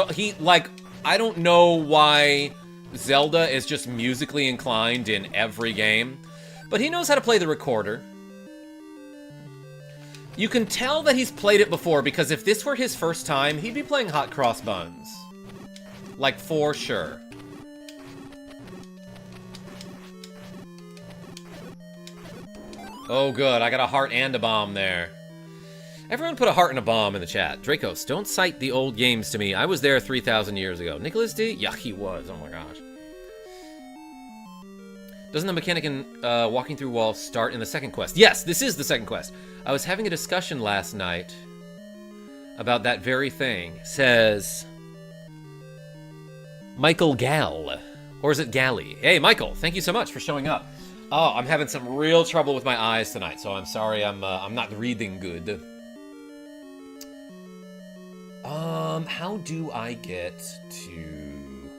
Speaker 1: I don't know why Zelda is just musically inclined in every game, but he knows how to play the recorder. You can tell that he's played it before, because if this were his first time, he'd be playing Hot Cross Buns. Like, for sure. Oh good, I got a heart and a bomb there. Everyone put a heart and a bomb in the chat. Dracos, don't cite the old games to me. I was there 3,000 years ago. Nicholas D? Yeah, he was. Oh my gosh. Doesn't the mechanic in walking through walls start in the second quest? Yes, this is the second quest. I was having a discussion last night about that very thing. Says Michael Gall. Or is it Galley? Hey, Michael, thank you so much for showing up. Oh, I'm having some real trouble with my eyes tonight, so I'm sorry I'm not reading good. How do I get to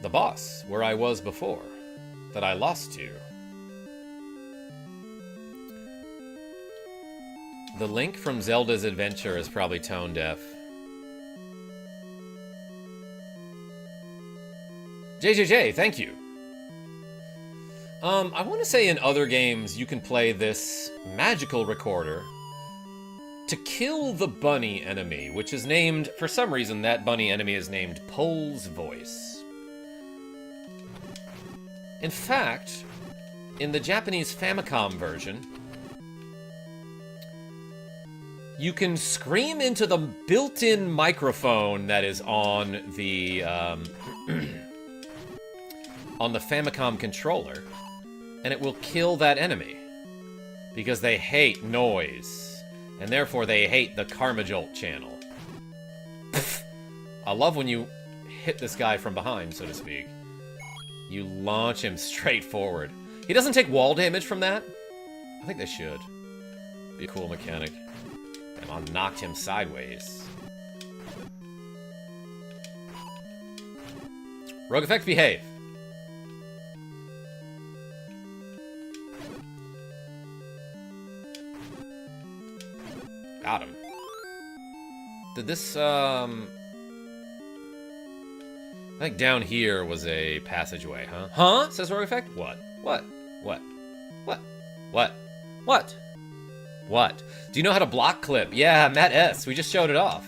Speaker 1: the boss where I was before that I lost to? The Link from Zelda's Adventure is probably tone deaf. JJJ, thank you. I want to say in other games you can play this magical recorder to kill the bunny enemy, which is named, for some reason, that bunny enemy is named Pole's Voice. In fact, in the Japanese Famicom version, you can scream into the built-in microphone that is on the, on the Famicom controller, and it will kill that enemy. Because they hate noise. And therefore they hate the KarmaJolt channel. I love when you hit this guy from behind, so to speak. You launch him straight forward. He doesn't take wall damage from that? I think they should. Be a cool mechanic. Damn, I knocked him sideways. Rogue Effect, behave. Got him. Did this, I think down here was a passageway, huh? Huh? Says Rogue Effect? What? What? What? What? What? What? What? Do you know how to block clip? Yeah, Matt S. We just showed it off.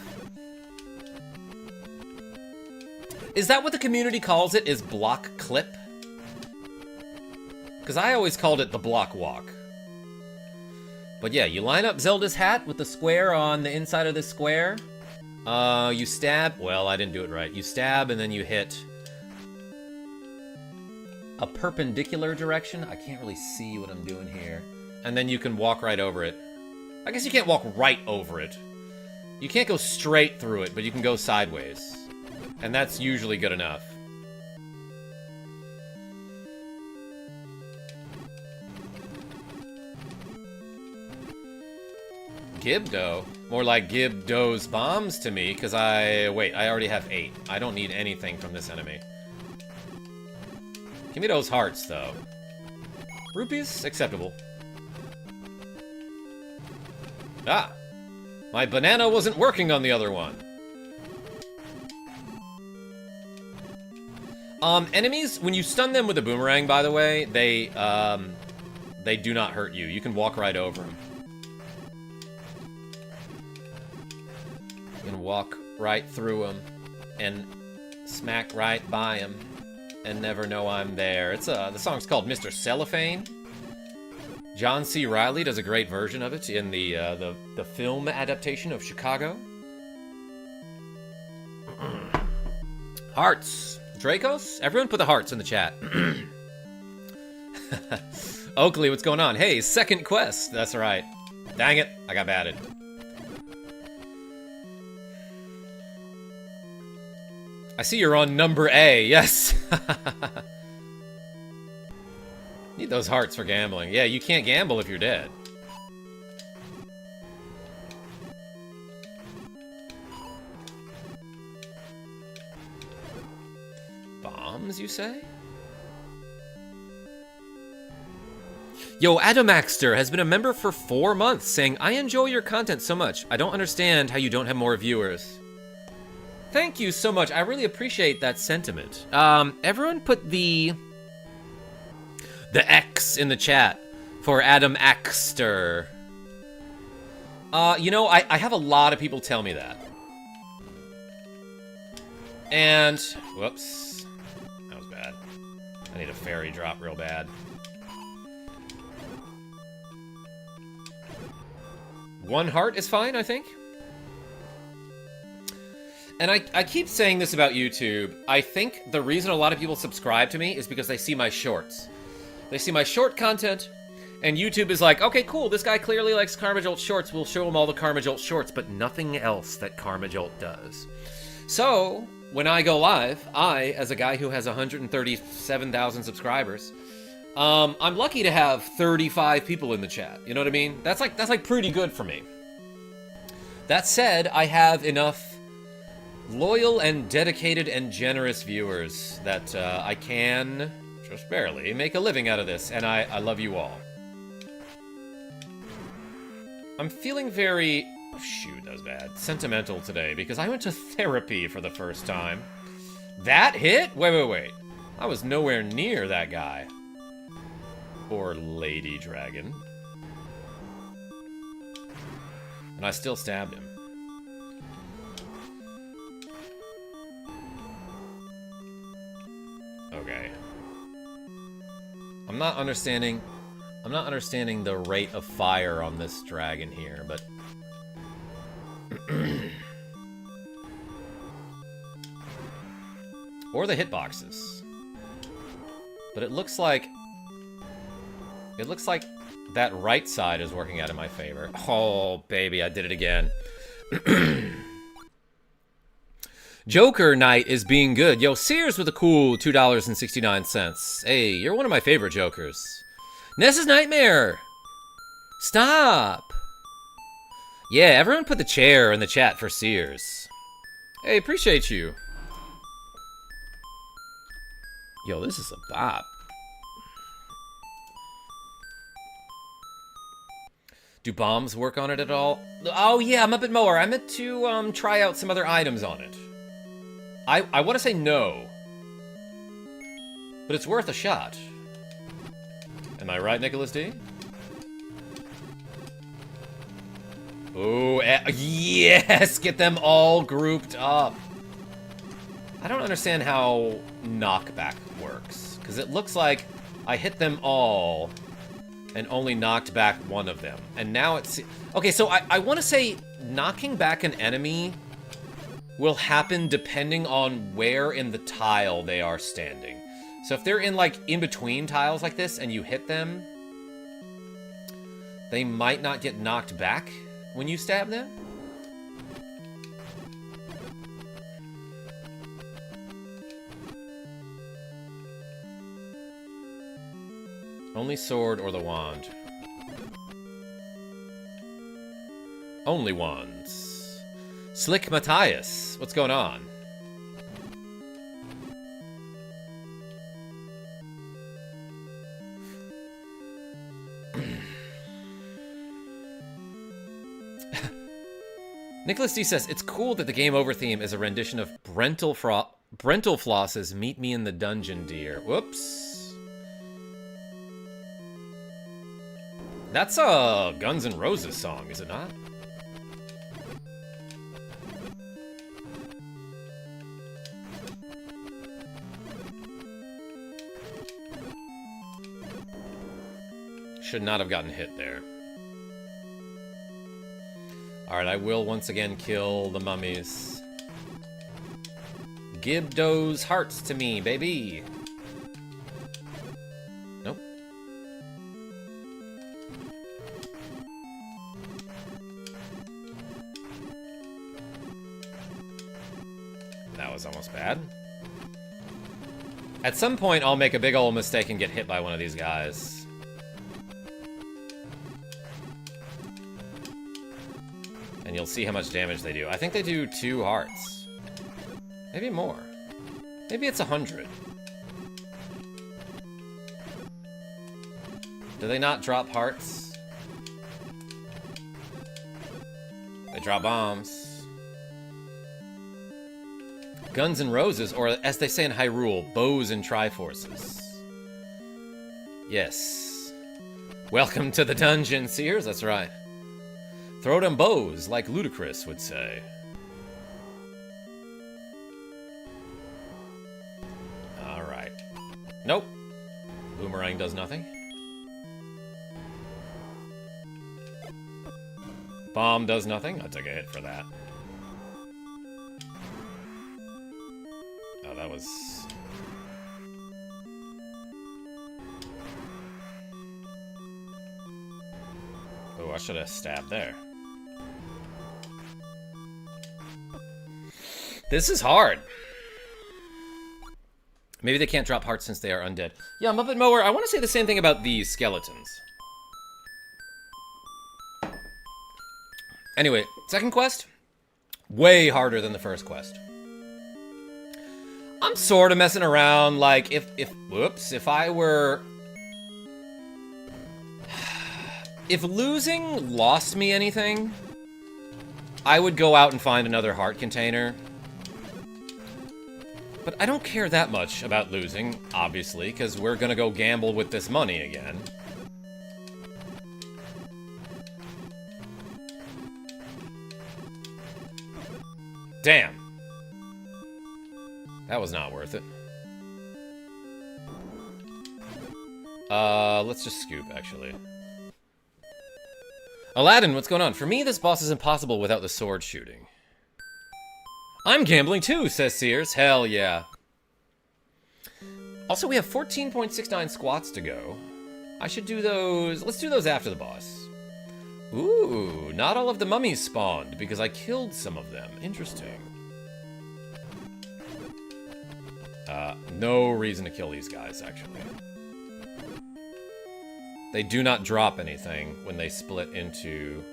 Speaker 1: Is that what the community calls it, is block clip? Because I always called it the block walk. But yeah, you line up Zelda's hat with the square on the inside of the square. You stab. Well, I didn't do it right. You stab and then you hit a perpendicular direction. I can't really see what I'm doing here. And then you can walk right over it. I guess you can't walk right over it. You can't go straight through it, but you can go sideways. And that's usually good enough. Gibdo? More like Gibdo's bombs to me, because wait, I already have 8. I don't need anything from this enemy. Give me those hearts, though. Rupees? Acceptable. Ah! My banana wasn't working on the other one. Enemies, when you stun them with a boomerang, by the way, they do not hurt you. You can walk right over them. You can walk right through them and smack right by them and never know I'm there. It's the song's called Mr. Cellophane. John C. Reilly does a great version of it in the film adaptation of Chicago. Hearts. Dracos? Everyone put the hearts in the chat. Oakley, what's going on? Hey, second quest. That's right. Dang it, I got batted. I see you're on number A, yes. Need those hearts for gambling. Yeah, you can't gamble if you're dead. Bombs, you say? Yo, Adamaxter has been a member for 4 months, saying, I enjoy your content so much. I don't understand how you don't have more viewers. Thank you so much. I really appreciate that sentiment. Everyone put the X in the chat for Adam Axter. You know, I have a lot of people tell me that. And, whoops. That was bad. I need a fairy drop real bad. One heart is fine, I think. And I keep saying this about YouTube. I think the reason a lot of people subscribe to me is because they see my shorts. They see my short content, and YouTube is like, okay, cool, this guy clearly likes KarmaJolt shorts. We'll show him all the KarmaJolt shorts, but nothing else that KarmaJolt does. So, when I go live, I, as a guy who has 137,000 subscribers, I'm lucky to have 35 people in the chat. You know what I mean? That's like pretty good for me. That said, I have enough loyal and dedicated and generous viewers that I can, just barely, make a living out of this, and I love you all. I'm feeling very, shoot, that was bad, sentimental today, because I went to therapy for the first time. That hit? Wait. I was nowhere near that guy. Or lady dragon. And I still stabbed him. Okay. I'm not understanding the rate of fire on this dragon here, but or the hitboxes. But it looks like that right side is working out in my favor. Oh, baby, I did it again. Joker Knight is being good. Yo, Sears with a cool $2.69. Hey, you're one of my favorite Jokers. Ness's Nightmare! Stop! Yeah, everyone put the chair in the chat for Sears. Hey, appreciate you. Yo, this is a bop. Do bombs work on it at all? Oh yeah, I'm a bit more. I meant to try out some other items on it. I want to say no. But it's worth a shot. Am I right, Nicholas D? Oh, yes! Get them all grouped up. I don't understand how knockback works. Because it looks like I hit them all and only knocked back one of them. And now it's... Okay, so I want to say knocking back an enemy will happen depending on where in the tile they are standing. So if they're in, like, in-between tiles like this and you hit them, they might not get knocked back when you stab them. Only sword or the wand. Only wands. Slick Matthias, what's going on? Nicholas D says, it's cool that the Game Over theme is a rendition of Brental Floss's Meet Me in the Dungeon, Dear. Whoops. That's a Guns N' Roses song, is it not? Should not have gotten hit there. Alright, I will once again kill the mummies. Give those hearts to me, baby! Nope. That was almost bad. At some point, I'll make a big old mistake and get hit by one of these guys. And you'll see how much damage they do. I think they do 2 hearts. Maybe more. Maybe it's 100. Do they not drop hearts? They drop bombs. Guns N' Roses, or as they say in Hyrule, bows and triforces. Yes. Welcome to the dungeon, Seers. That's right. Throw them bows, like Ludacris would say. Alright. Nope. Boomerang does nothing. Bomb does nothing. I'll take a hit for that. Oh, that was... Oh, I should have stabbed there. This is hard. Maybe they can't drop hearts since they are undead. Yeah, Muppet Mower, I want to say the same thing about these skeletons. Anyway, second quest. Way harder than the first quest. I'm sort of messing around, like, if I were... If losing lost me anything, I would go out and find another heart container. But I don't care that much about losing, obviously, because we're gonna go gamble with this money again. Damn. That was not worth it. Let's just scoop, actually. Aladdin, what's going on? For me, this boss is impossible without the sword shooting. I'm gambling too, says Sears. Hell yeah. Also, we have 14.69 squats to go. I should do those... Let's do those after the boss. Ooh, not all of the mummies spawned, because I killed some of them. Interesting. No reason to kill these guys, actually. They do not drop anything when they split into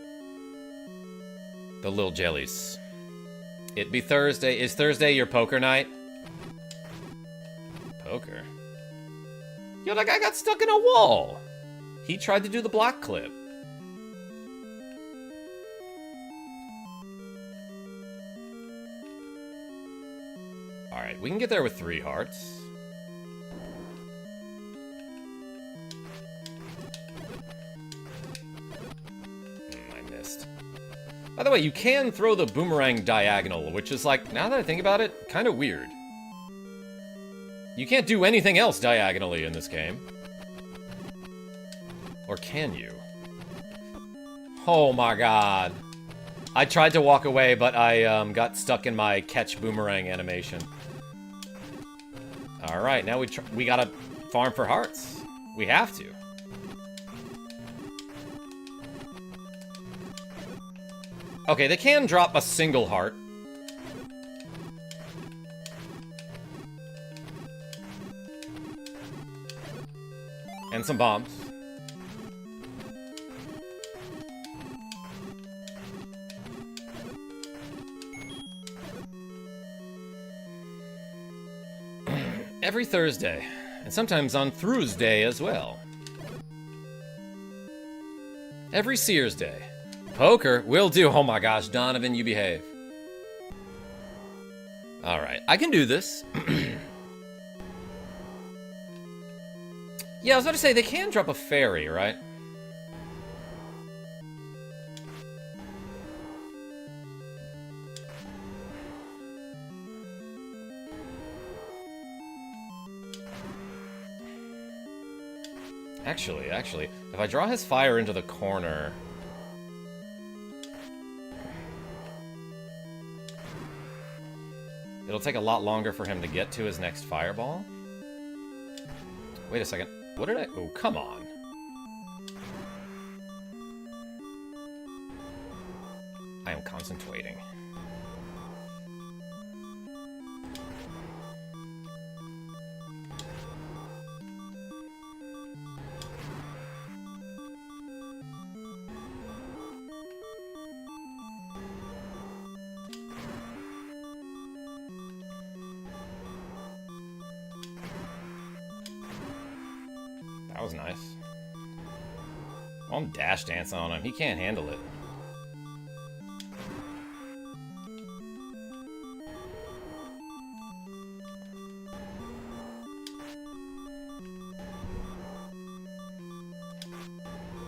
Speaker 1: the little jellies. It be Thursday. Is Thursday your poker night? Poker? Yo, that guy got stuck in a wall. He tried to do the block clip. Alright, we can get there with 3 hearts. I missed. By the way, you can throw the boomerang diagonal, which is like, now that I think about it, kind of weird. You can't do anything else diagonally in this game. Or can you? Oh my god. I tried to walk away, but I got stuck in my catch boomerang animation. Alright, now we gotta farm for hearts. We have to. Okay, they can drop a single heart. And some bombs. Every Thursday, and sometimes on Thursday as well. Every Sears Day. Poker will do. Oh my gosh, Donovan, you behave. Alright, I can do this. Yeah, I was about to say, they can drop a fairy, right? Actually, if I draw his fire into the corner... It'll take a lot longer for him to get to his next fireball. Wait a second. What did I... Oh, come on. I am concentrating. That was nice. I'm dash dancing on him. He can't handle it.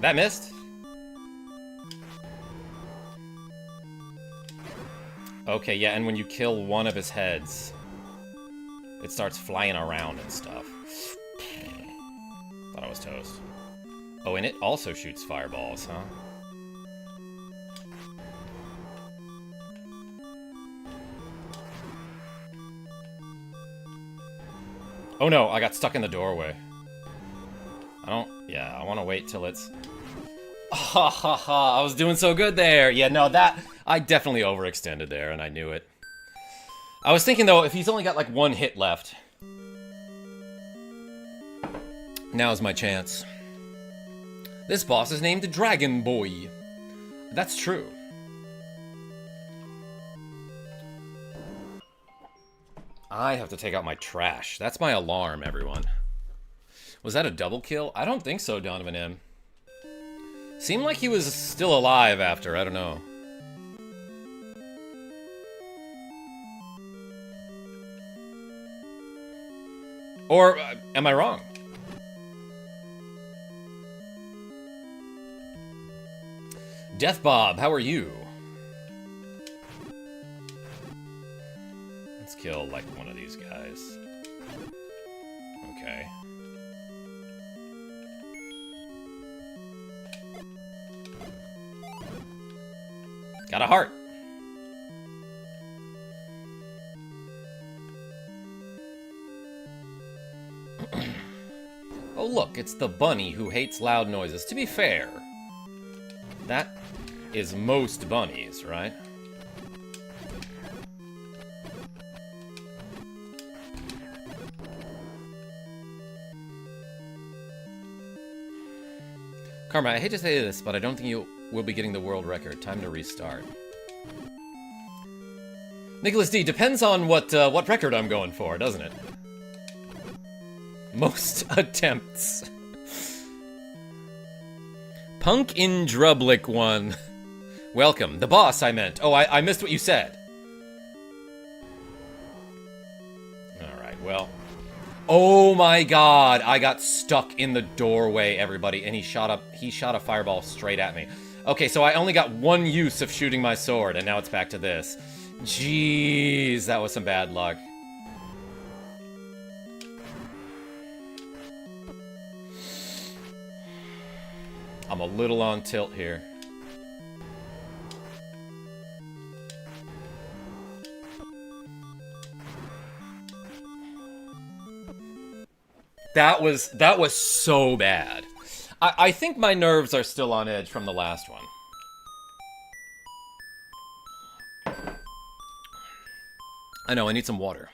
Speaker 1: That missed? Okay, yeah, and when you kill one of his heads, it starts flying around and stuff. Thought I was toast. Oh, and it also shoots fireballs, huh? Oh no, I got stuck in the doorway. I want to wait till it's... Ha ha ha, I was doing so good there. Yeah, no, I definitely overextended there, and I knew it. I was thinking, though, if he's only got, like, one hit left... Now's my chance. This boss is named Dragon Boy. That's true. I have to take out my trash. That's my alarm, everyone. Was that a double kill? I don't think so, Donovan M. Seemed like he was still alive after, I don't know. Or, am I wrong? Death Bob, how are you? Let's kill, like, one of these guys. Okay. Got a heart. Oh, look, it's the bunny who hates loud noises. To be fair, that is most bunnies, right? Karma, I hate to say this, but I don't think you will be getting the world record. Time to restart. Nicholas D, depends on what record I'm going for, doesn't it? Most attempts. Punk in Drublick 1. Welcome. The boss, I meant. Oh, I missed what you said. Alright, well. Oh my god, I got stuck in the doorway, everybody, and he shot a fireball straight at me. Okay, so I only got one use of shooting my sword, and now it's back to this. Jeez, that was some bad luck. I'm a little on tilt here. That was so bad. I think my nerves are still on edge from the last one. I know, I need some water.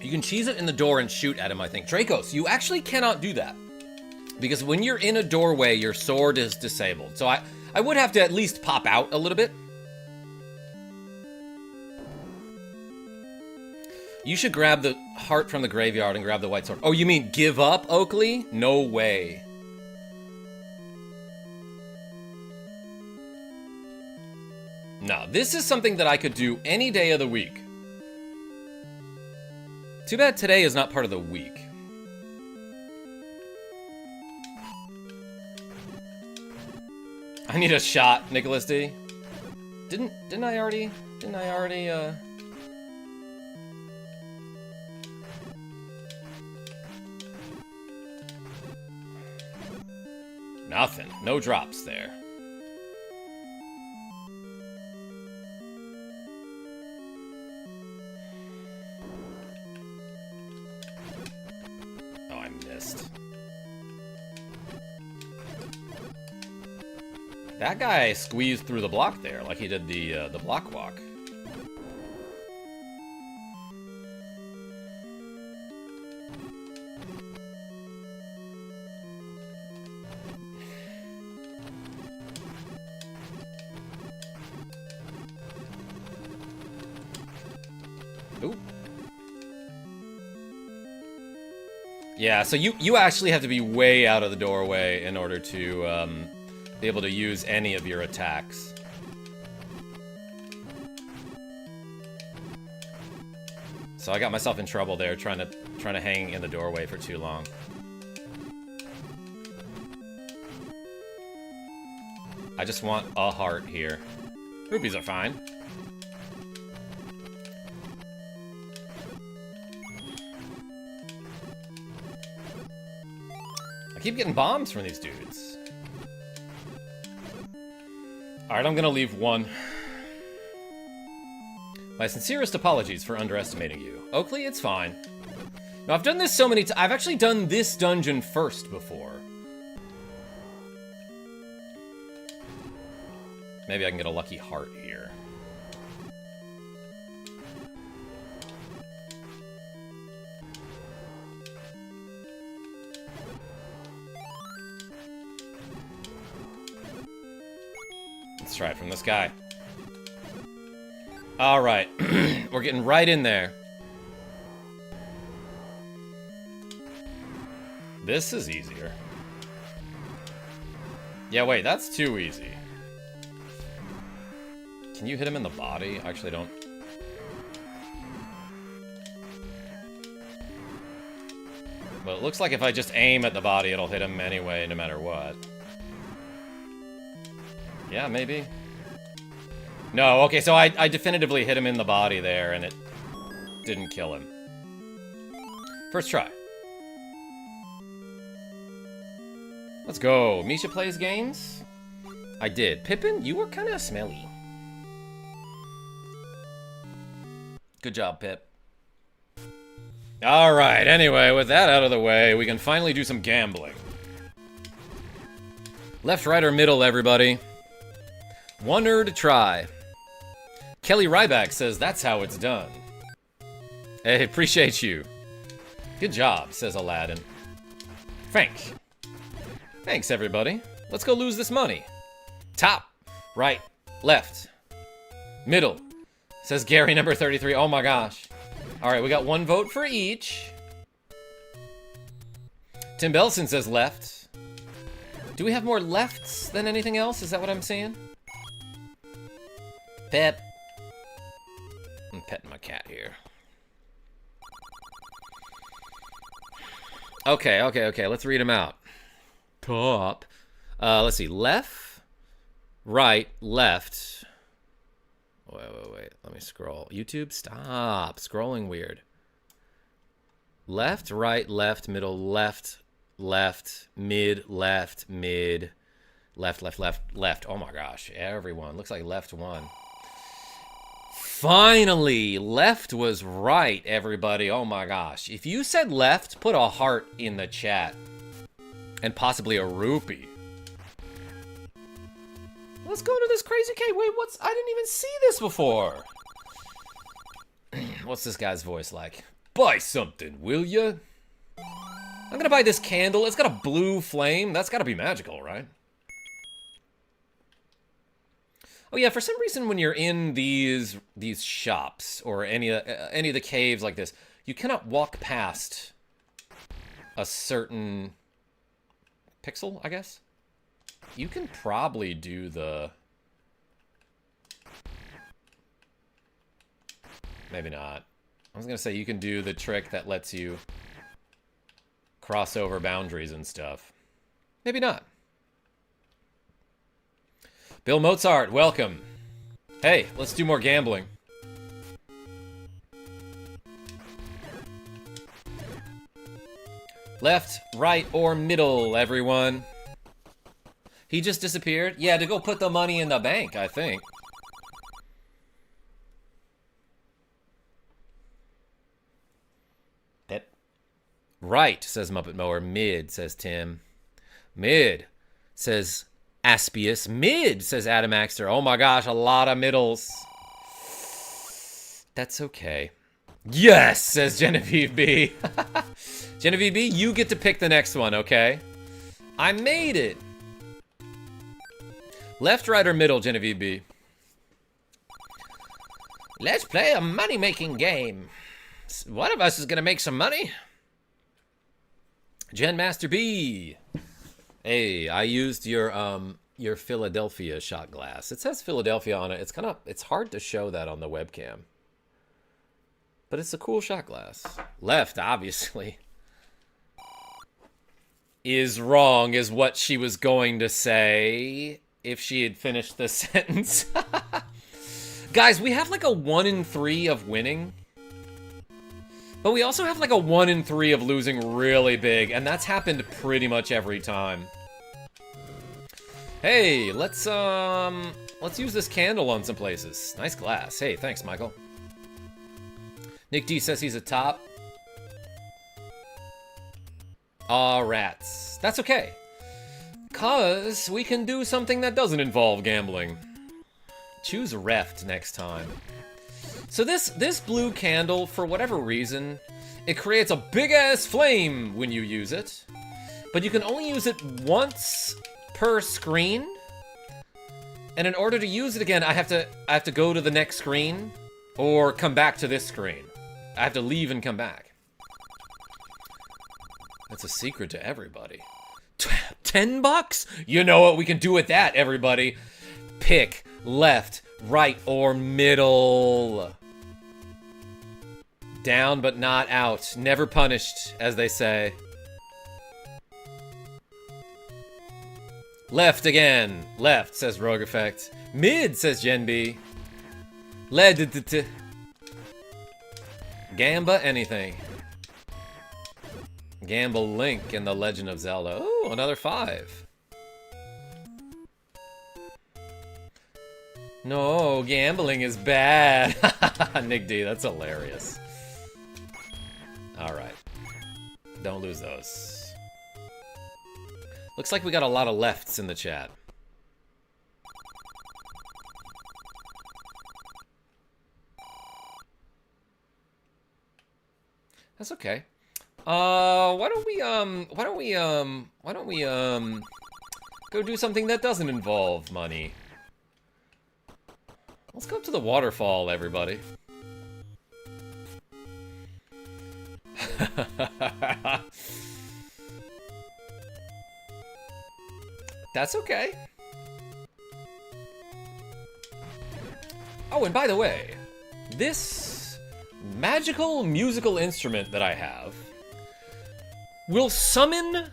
Speaker 1: You can cheese it in the door and shoot at him, I think. Dracos, you actually cannot do that. Because when you're in a doorway, your sword is disabled. So I would have to at least pop out a little bit. You should grab the heart from the graveyard and grab the white sword. Oh, you mean give up, Oakley? No way. No, this is something that I could do any day of the week. Too bad today is not part of the week. I need a shot, Nicholas D. Didn't I already, Nothing. No drops there. Oh, I missed. That guy squeezed through the block there, like he did the block walk. Ooh. Yeah, so you actually have to be way out of the doorway in order to be able to use any of your attacks. So I got myself in trouble there trying to hang in the doorway for too long. I just want a heart here. Rupees are fine. I keep getting bombs from these dudes. Alright, I'm gonna leave one. My sincerest apologies for underestimating you. Oakley, it's fine. Now, I've done this so many times. I've actually done this dungeon first before. Maybe I can get a lucky heart here. Let's try it from this guy. All right, we're getting right in there. This is easier. Yeah, wait, that's too easy. Can you hit him in the body? I actually don't. But it looks like if I just aim at the body, it'll hit him anyway, no matter what. Yeah, maybe. No, okay, so I definitively hit him in the body there, and it didn't kill him. First try. Let's go. Misha plays games? I did. Pippin, you were kind of smelly. Good job, Pip. Alright, anyway, with that out of the way, we can finally do some gambling. Left, right, or middle, everybody. One to try. Kelly Ryback says that's how it's done. Hey, appreciate you. Good job, says Aladdin. Frank. Thanks, everybody. Let's go lose this money. Top, right, left, middle, says Gary number 33. Oh my gosh. All right, we got one vote for each. Tim Belson says left. Do we have more lefts than anything else? Is that what I'm seeing? Pet. I'm petting my cat here. Okay. Let's read them out. Top. Let's see. Left, right, left. Wait. Let me scroll. YouTube, stop. Scrolling weird. Left, right, left, middle, left, mid, left, mid, left. Oh my gosh. Everyone. Looks like left one. Finally, left was right, everybody. Oh my gosh. If you said left, put a heart in the chat. And possibly a rupee. Let's go to this crazy cave. Wait, I didn't even see this before. What's this guy's voice like? Buy something, will ya? I'm gonna buy this candle. It's got a blue flame. That's gotta be magical, right? Oh yeah, for some reason when you're in these shops or any of the caves like this, you cannot walk past a certain pixel, I guess. You can probably do the... Maybe not. I was gonna say you can do the trick that lets you cross over boundaries and stuff. Maybe not. Bill Mozart, welcome. Hey, let's do more gambling. Left, right, or middle, everyone. He just disappeared? Yeah, to go put the money in the bank, I think. Right, says Muppet Mower. Mid, says Tim. Mid, says Aspius. Mid, says Adamaxter. Oh my gosh, a lot of middles. That's okay. Yes, says Genevieve B. Genevieve B, you get to pick the next one, okay? I made it. Left, right, or middle, Genevieve B? Let's play a money-making game. One of us is gonna make some money. Gen Master B. Hey, I used your Philadelphia shot glass. It says Philadelphia on it. It's hard to show that on the webcam. But it's a cool shot glass. Left, obviously. Is wrong is what she was going to say if she had finished the sentence. Guys, we have like a 1 in 3 of winning. But we also have like a 1 in 3 of losing really big, and that's happened pretty much every time. Hey, let's use this candle on some places. Nice glass. Hey, thanks, Michael. Nick D says he's a top. Aw, rats. That's okay. 'Cause we can do something that doesn't involve gambling. Choose Reft next time. So this blue candle, for whatever reason, it creates a big-ass flame when you use it. But you can only use it once per screen. And in order to use it again, I have to go to the next screen or come back to this screen. I have to leave and come back. That's a secret to everybody. $10? You know what we can do with that, everybody. Pick left, right, or middle. Down but not out. Never punished, as they say. Left again. Left, says Rogue Effect. Mid, says Gen B. Led. Gamba anything. Gamble Link in the Legend of Zelda. Ooh, another 5. No, gambling is bad. Nick D, that's hilarious. Alright. Don't lose those. Looks like we got a lot of lefts in the chat. That's okay. Why don't we go do something that doesn't involve money? Let's go to the waterfall, everybody. That's okay. Oh, and by the way, this magical musical instrument that I have will summon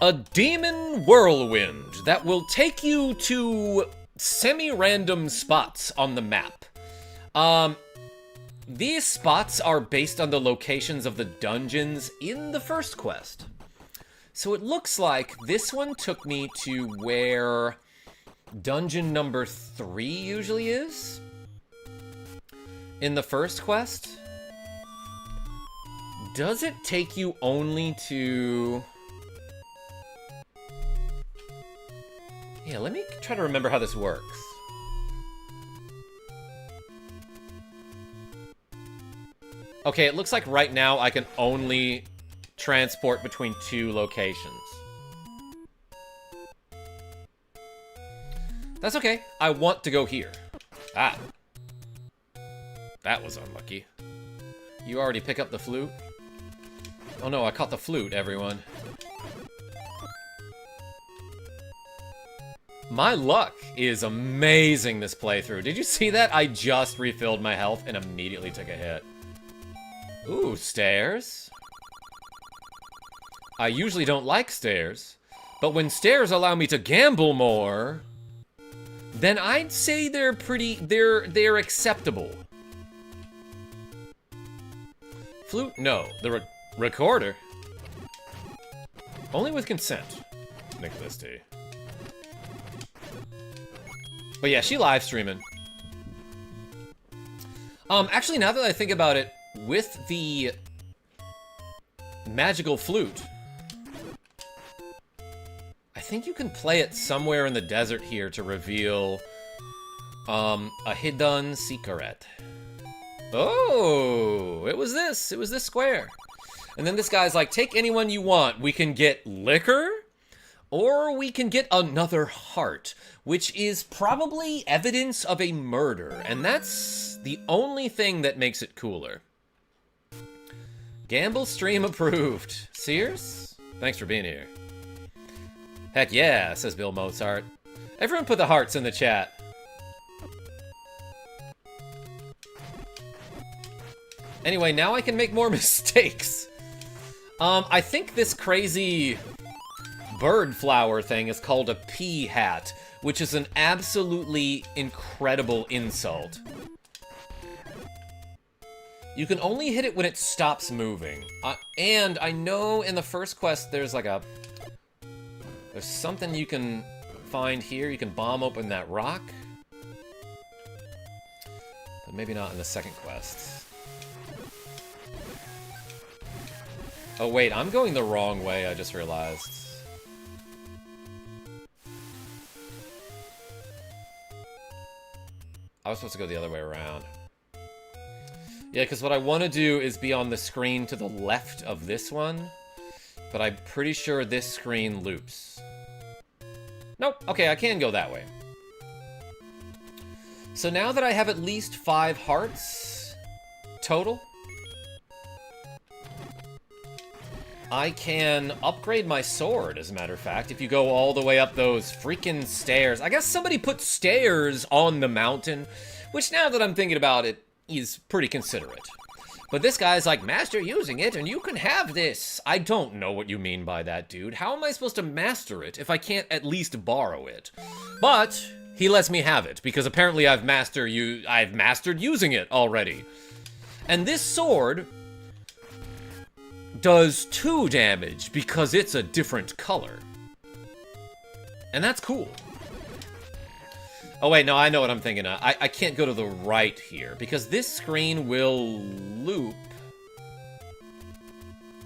Speaker 1: a demon whirlwind that will take you to semi-random spots on the map. These spots are based on the locations of the dungeons in the first quest. So it looks like this one took me to where dungeon number 3 usually is. in the first quest? Does it take you only to... Yeah, let me try to remember how this works. Okay, it looks like right now I can only transport between 2 locations. That's okay. I want to go here. Ah. That was unlucky. You already pick up the flute? Oh no, I caught the flute, everyone. My luck is amazing this playthrough. Did you see that? I just refilled my health and immediately took a hit. Ooh, stairs. I usually don't like stairs, but when stairs allow me to gamble more, then I'd say they're they're acceptable. Flute? No. The recorder? Only with consent. Nicholas T. But yeah, she live streaming. Actually, now that I think about it, with the magical flute, I think you can play it somewhere in the desert here to reveal a hidden secret. Oh, it was this. It was this square. And then this guy's like, take anyone you want. We can get liquor, or we can get another heart, which is probably evidence of a murder. And that's the only thing that makes it cooler. Gamble stream approved. Sears? Thanks for being here. Heck yeah, says Bill Mozart. Everyone put the hearts in the chat. Anyway, now I can make more mistakes. I think this crazy bird flower thing is called a pea hat, which is an absolutely incredible insult. You can only hit it when it stops moving. And I know in the first quest there's like a... There's something you can find here. You can bomb open that rock. But maybe not in the second quest. Oh wait, I'm going the wrong way, I just realized. I was supposed to go the other way around. Yeah, because what I want to do is be on the screen to the left of this one. But I'm pretty sure this screen loops. Nope, okay, I can go that way. So now that I have at least 5 hearts total, I can upgrade my sword, as a matter of fact, if you go all the way up those freaking stairs. I guess somebody put stairs on the mountain, which now that I'm thinking about it, is pretty considerate. But this guy's like, master using it, and you can have this. I don't know what you mean by that, dude. How am I supposed to master it if I can't at least borrow it? But he lets me have it, because apparently I've mastered using it already. And this sword does 2 damage because it's a different color. And that's cool. Oh wait, no, I know what I'm thinking of. I can't go to the right here, because this screen will loop.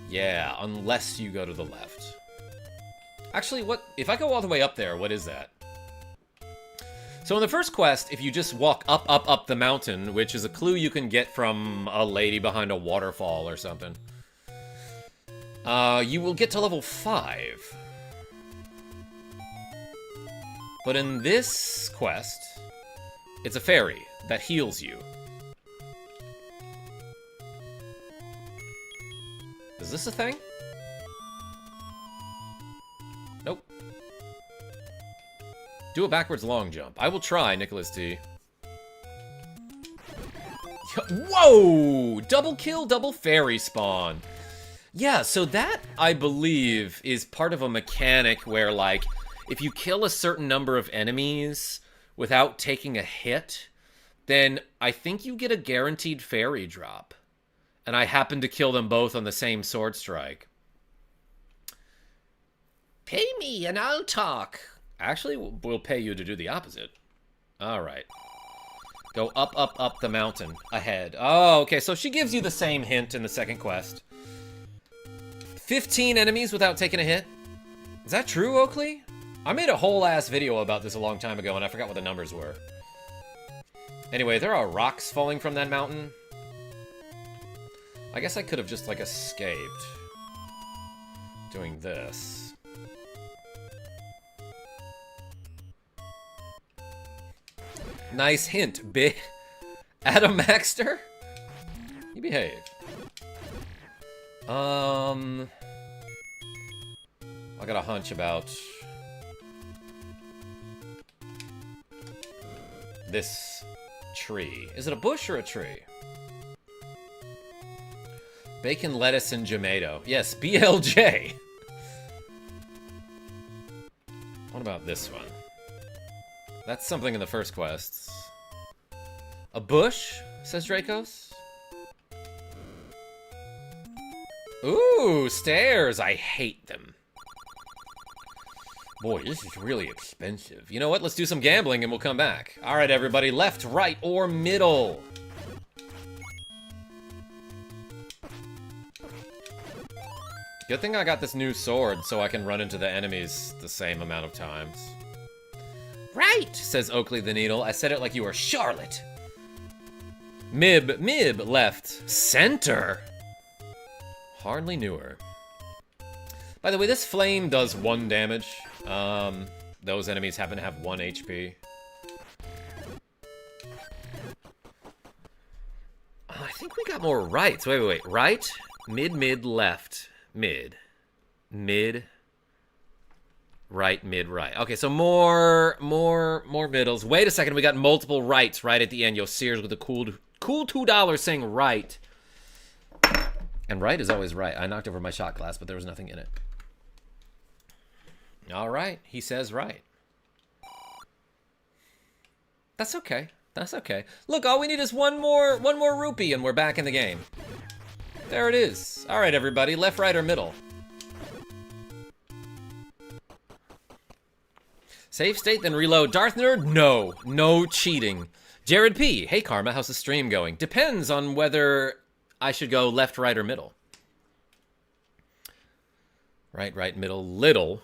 Speaker 1: Yeah, unless you go to the left. Actually, what if I go all the way up there, what is that? So in the first quest, if you just walk up the mountain, which is a clue you can get from a lady behind a waterfall or something, you will get to level 5. But in this quest, it's a fairy that heals you. Is this a thing? Nope. Do a backwards long jump. I will try, Nicholas T. Whoa! Double kill, double fairy spawn. Yeah, so that, I believe, is part of a mechanic where, like, if you kill a certain number of enemies without taking a hit, then I think you get a guaranteed fairy drop. And I happen to kill them both on the same sword strike. Pay me and I'll talk. Actually, we'll pay you to do the opposite. Alright. Go up, up, up the mountain. Ahead. Oh, okay, so she gives you the same hint in the second quest. 15 enemies without taking a hit? Is that true, Oakley? I made a whole ass video about this a long time ago and I forgot what the numbers were. Anyway, there are rocks falling from that mountain. I guess I could have just, like, escaped. Doing this. Nice hint, big Adam Maxter? You behave. I got a hunch about this tree. Is it a bush or a tree? Bacon, lettuce, and tomato. Yes, BLJ. What about this one? That's something in the first quests. A bush, says Dracos. Ooh, stairs. I hate them. Boy, this is really expensive. You know what? Let's do some gambling and we'll come back. All right, everybody. Left, right, or middle? Good thing I got this new sword so I can run into the enemies the same amount of times. Right, says Oakley the Needle. I said it like you were Charlotte. Mib, left. Center. Hardly knew her. By the way, this flame does 1 damage. Those enemies happen to have 1 HP. I think we got more rights. Wait. Right, mid, left. Mid, right, mid, right. Okay, so more middles. Wait a second, we got multiple rights right at the end. Yo, Sears with a cool $2 saying right. And right is always right. I knocked over my shot glass, but there was nothing in it. All right, he says right. That's okay. That's okay. Look, all we need is one more rupee and we're back in the game. There it is. All right, everybody. Left, right, or middle? Save state, then reload. Darth Nerd? No. No cheating. Jared P. Hey, Karma. How's the stream going? Depends on whether I should go left, right, or middle. Right, middle, little.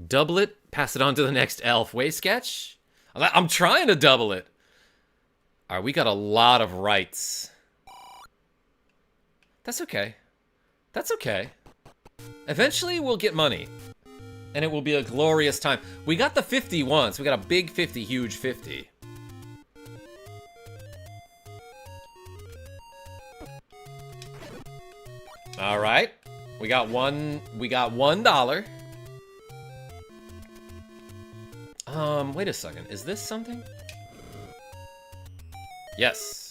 Speaker 1: Double it. Pass it on to the next elf. Way sketch? I'm trying to double it. All right, we got a lot of rights. That's okay. That's okay. Eventually, we'll get money. And it will be a glorious time. We got the 50 once. We got a big 50, huge 50. All right. We got $1. Wait a second. Is this something? Yes.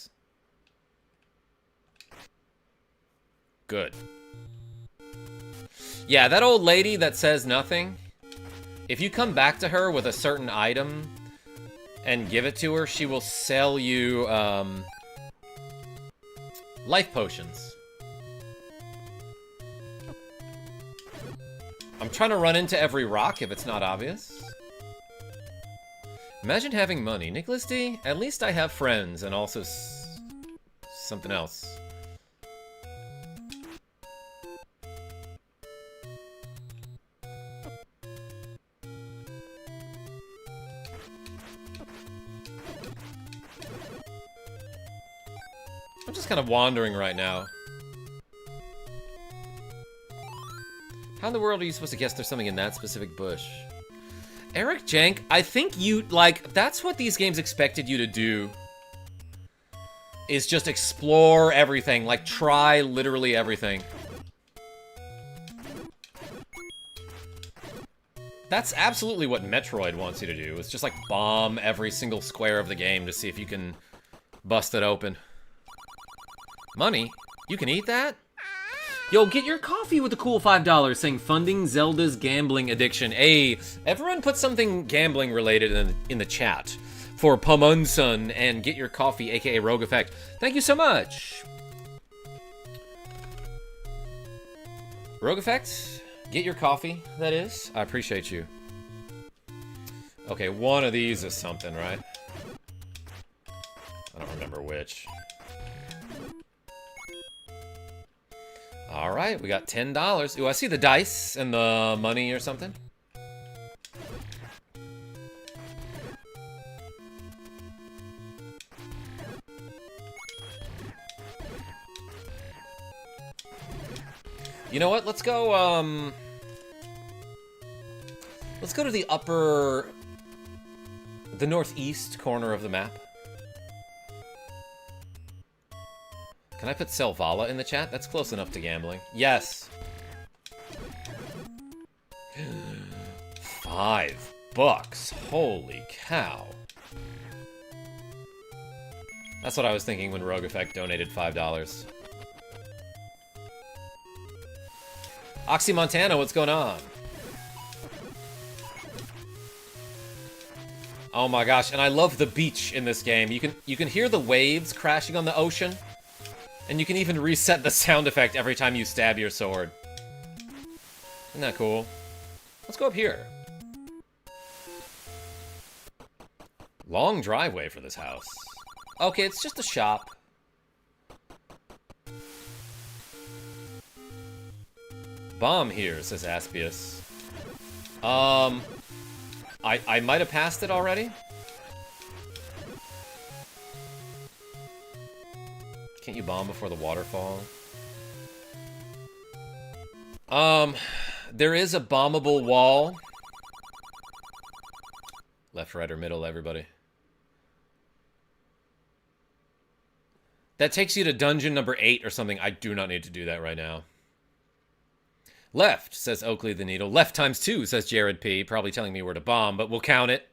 Speaker 1: Good. Yeah, that old lady that says nothing, if you come back to her with a certain item and give it to her, she will sell you, life potions. I'm trying to run into every rock if it's not obvious. Imagine having money. Nicholas D, at least I have friends and also something else. I'm just kind of wandering right now. How in the world are you supposed to guess there's something in that specific bush? Eric Jank, I think you, like, that's what these games expected you to do. Is just explore everything. Like, try literally everything. That's absolutely what Metroid wants you to do. It's just, like, bomb every single square of the game to see if you can bust it open. Money? You can eat that? Yo, get your coffee with a cool $5 saying funding Zelda's gambling addiction. Hey, everyone put something gambling related in the chat for Pamunsun and get your coffee, aka Rogue Effect. Thank you so much. Rogue Effect, get your coffee, that is. I appreciate you. Okay, one of these is something, right? rich. Alright, we got $10. Ooh, I see the dice and the money or something. You know what? Let's go, let's go to the the northeast corner of the map. Can I put Selvala in the chat? That's close enough to gambling. Yes. $5. Holy cow. That's what I was thinking when Rogue Effect donated $5. Oxy Montana, what's going on? Oh my gosh, and I love the beach in this game. You can hear the waves crashing on the ocean, and you can even reset the sound effect every time you stab your sword. Isn't that cool? Let's go up here. Long driveway for this house. Okay, it's just a shop. Bomb here, says Aspius. I might have passed it already. Can't you bomb before the waterfall? There is a bombable wall. Left, right, or middle, everybody. That takes you to dungeon number 8 or something. I do not need to do that right now. Left, says Oakley the Needle. Left times 2, says Jared P. Probably telling me where to bomb, but we'll count it.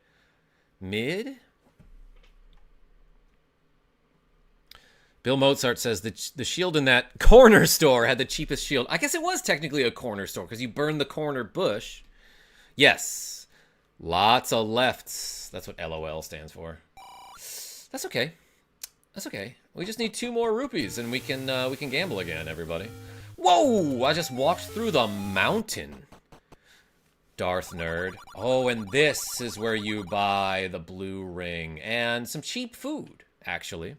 Speaker 1: Mid? Bill Mozart says the shield in that corner store had the cheapest shield. I guess it was technically a corner store, because you burned the corner bush. Yes. Lots of lefts. That's what LOL stands for. That's okay. That's okay. We just need 2 more rupees, and we can gamble again, everybody. Whoa! I just walked through the mountain. Darth Nerd. Oh, and this is where you buy the blue ring. And some cheap food, actually.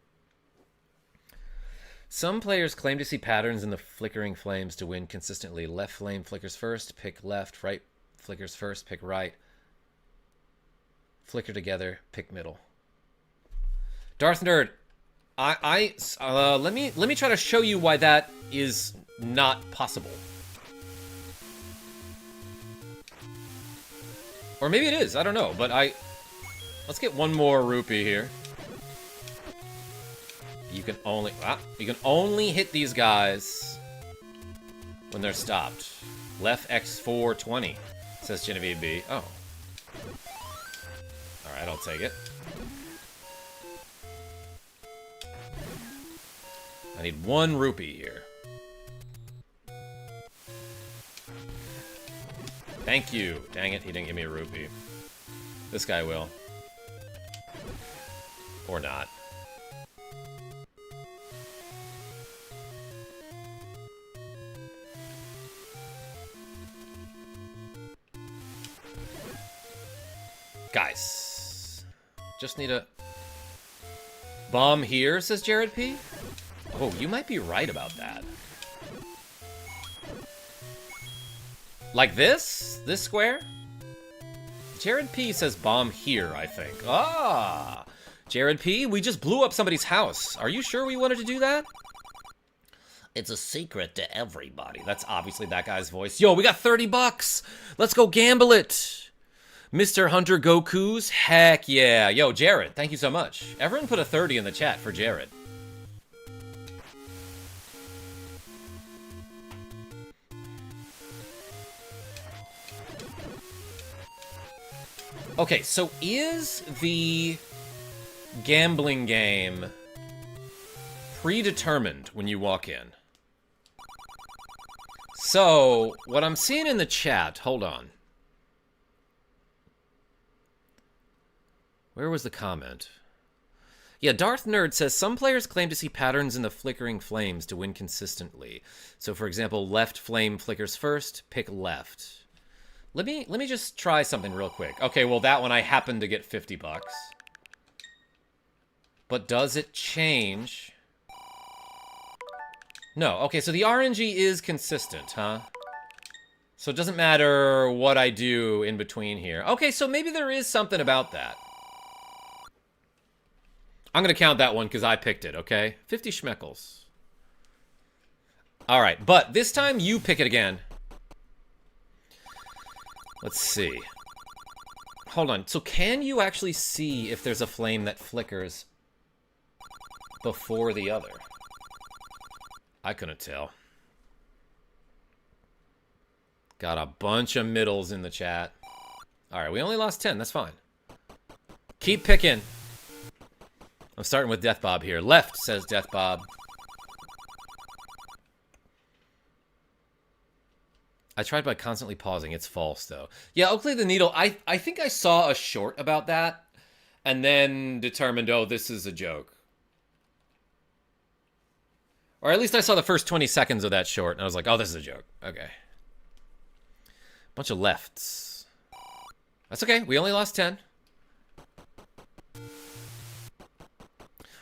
Speaker 1: Some players claim to see patterns in the flickering flames to win consistently. Left flame flickers first, pick left. Right flickers first, pick right. Flicker together, pick middle. Darth Nerd, let me try to show you why that is not possible. Or maybe it is, I don't know, but let's get 1 more rupee here. You can only hit these guys when they're stopped. Left X4 20, says Genevieve B. Oh. Alright, I'll take it. I need 1 rupee here. Thank you. Dang it, he didn't give me a rupee. This guy will. Or not. Guys. Just need a bomb here, says Jared P. Oh, you might be right about that. Like this? This square? Jared P says bomb here, I think. Ah! Jared P, we just blew up somebody's house. Are you sure we wanted to do that? It's a secret to everybody. That's obviously that guy's voice. Yo, we got $30. Let's go gamble it. Mr. Hunter Goku's? Heck yeah. Yo, Jared, thank you so much. Everyone put a 30 in the chat for Jared. Okay, so is the gambling game predetermined when you walk in? So, what I'm seeing in the chat, hold on. Where was the comment? Yeah, Darth Nerd says, some players claim to see patterns in the flickering flames to win consistently. So, for example, left flame flickers first, pick left. Let me just try something real quick. Okay, well, that one I happened to get $50. But does it change? No. Okay, so the RNG is consistent, huh? So it doesn't matter what I do in between here. Okay, so maybe there is something about that. I'm going to count that one because I picked it, okay? 50 schmeckles. All right, but this time you pick it again. Let's see. Hold on. So can you actually see if there's a flame that flickers before the other? I couldn't tell. Got a bunch of middles in the chat. All right, we only lost 10. That's fine. Keep picking. I'm starting with Death Bob here. Left, says Death Bob. I tried by constantly pausing. It's false, though. Yeah, Oakley the Needle. I think I saw a short about that and then determined, oh, this is a joke. Or at least I saw the first 20 seconds of that short, and I was like, oh, this is a joke. Okay. Bunch of lefts. That's okay. We only lost 10.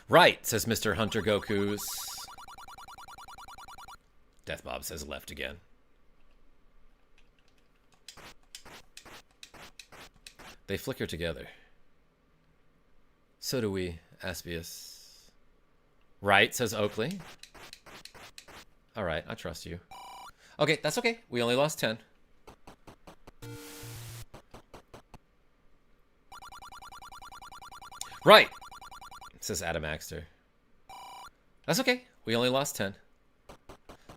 Speaker 1: Right, says Mr. Hunter Goku's. Death Bob says left again. They flicker together. So do we, Aspius. Right, says Oakley. All right, I trust you. Okay, that's okay. We only lost 10. Right, says Adam Axter. That's okay. We only lost 10.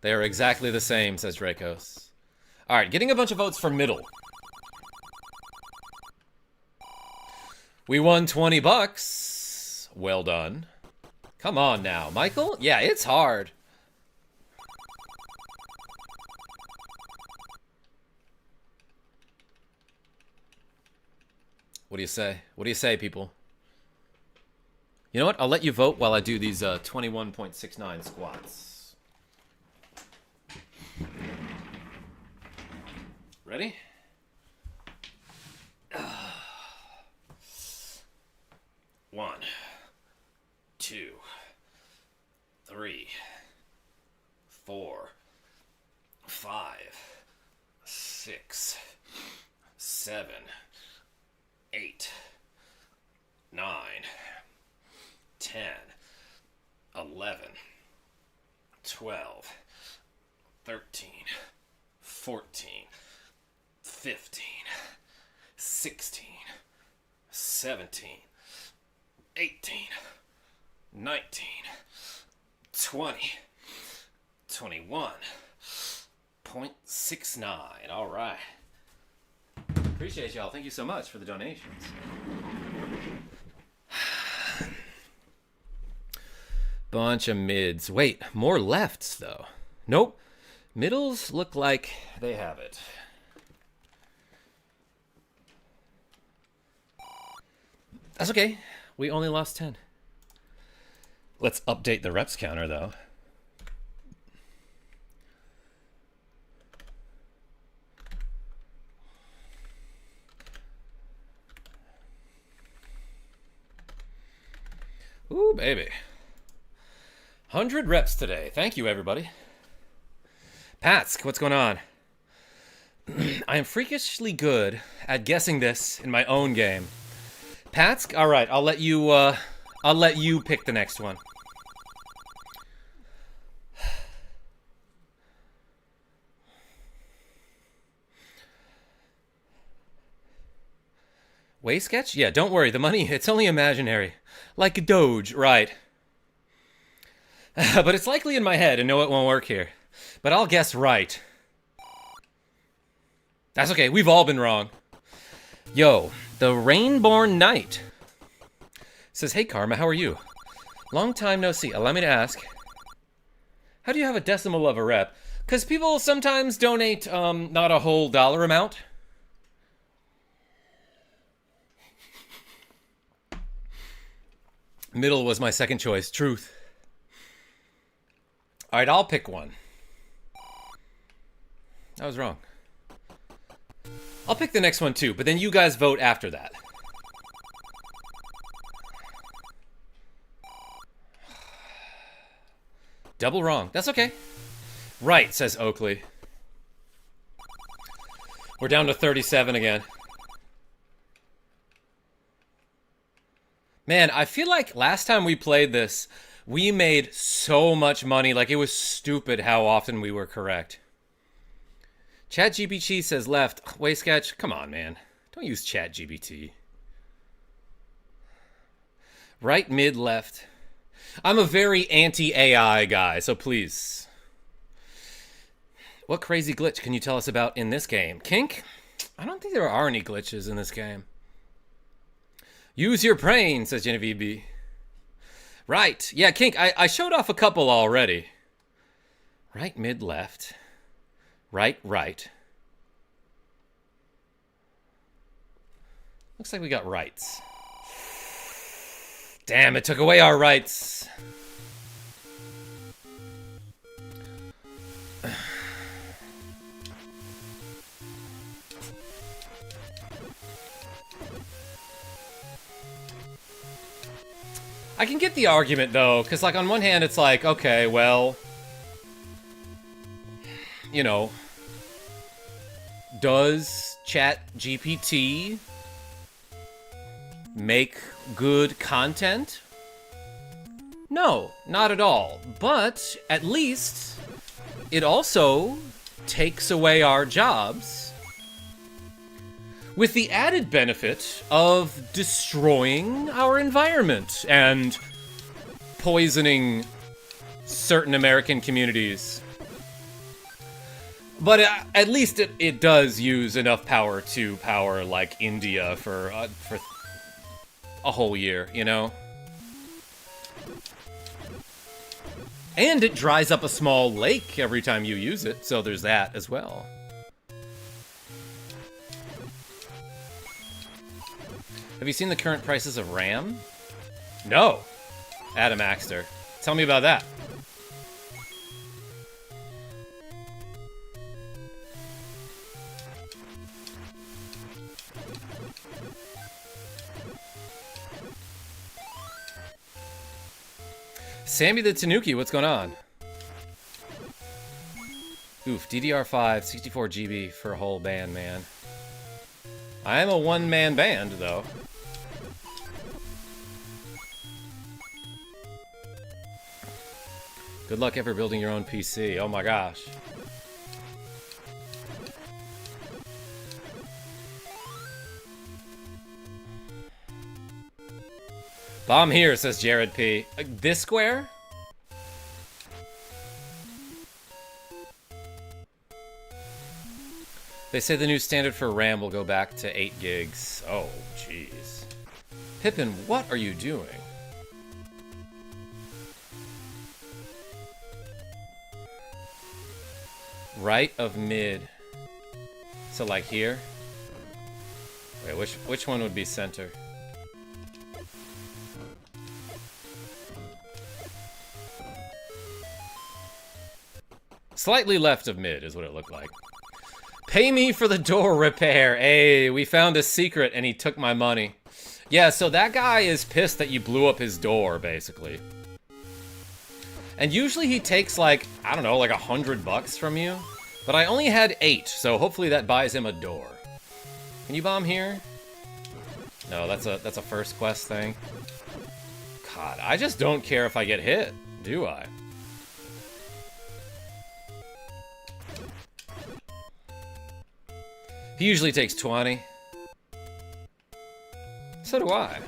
Speaker 1: They are exactly the same, says Dracos. All right, getting a bunch of votes for middle. We won 20 bucks. Well done. Come on now, Michael. Yeah, it's hard. What do you say? What do you say, people? You know what? I'll let you vote while I do these 21.69 squats. Ready? 1, 2, 3, 4, 5, 6, 7, 8, 9, 10, 11, 12, 13, 14, 15, 16, 17, 18, 19, 20, 21.69. All right. Appreciate y'all. Thank you so much for the donations. Bunch of mids. Wait, more lefts, though. Nope. Middles look like they have it. That's okay. We only lost 10. Let's update the reps counter, though. Ooh, baby. 100 reps today. Thank you, everybody. Patsk, what's going on? I am freakishly good at guessing this in my own game. Patsk, all right, I'll let you pick the next one. Way sketch? Yeah, don't worry. The money, it's only imaginary. Like a Doge, right. But it's likely in my head and no, it won't work here. But I'll guess right. That's okay. We've all been wrong. Yo, the Rainborn Knight says, hey, Karma, how are you? Long time no see. Allow me to ask, how do you have a decimal of a rep? Because people sometimes donate not a whole dollar amount. Middle was my second choice. Truth. All right, I'll pick one. I was wrong. I'll pick the next one too, but then you guys vote after that. Double wrong. That's okay. Right, says Oakley. We're down to 37 again. Man, I feel like last time we played this, we made so much money. Like, it was stupid how often we were correct. ChatGPT says left. Way sketch. Come on, man. Don't use ChatGPT. Right, mid, left. I'm a very anti-AI guy, so please. What crazy glitch can you tell us about in this game? Kink? I don't think there are any glitches in this game. Use your brain, says Genevieve B. Right. Yeah, Kink, I showed off a couple already. Right, mid, left. Right, right. Looks like we got rights. Damn, it took away our rights. I can get the argument, though, because, like, on one hand, it's like, okay, well, you know, does ChatGPT make good content? No, not at all. But at least it also takes away our jobs with the added benefit of destroying our environment and poisoning certain American communities. But at least it does use enough power to power, like, India for a whole year, you know? And it dries up a small lake every time you use it, so there's that as well. Have you seen the current prices of RAM? No. Adam Axter. Tell me about that. Sammy the Tanuki, what's going on? Oof, DDR5, 64 GB for a whole band, man. I am a one-man band, though. Good luck ever building your own PC. Oh my gosh. Bomb here, says Jared P. This square? They say the new standard for RAM will go back to 8 gigs. Oh, jeez. Pippin, what are you doing? Right of mid. So like here? Wait, which one would be center? Slightly left of mid is what it looked like. Pay me for the door repair. Hey, we found a secret and he took my money. Yeah, so that guy is pissed that you blew up his door, basically. And usually he takes like, I don't know, like $100 from you. But I only had 8, so hopefully that buys him a door. Can you bomb here? No, that's a first quest thing. God, I just don't care if I get hit, do I? He usually takes 20. So do I.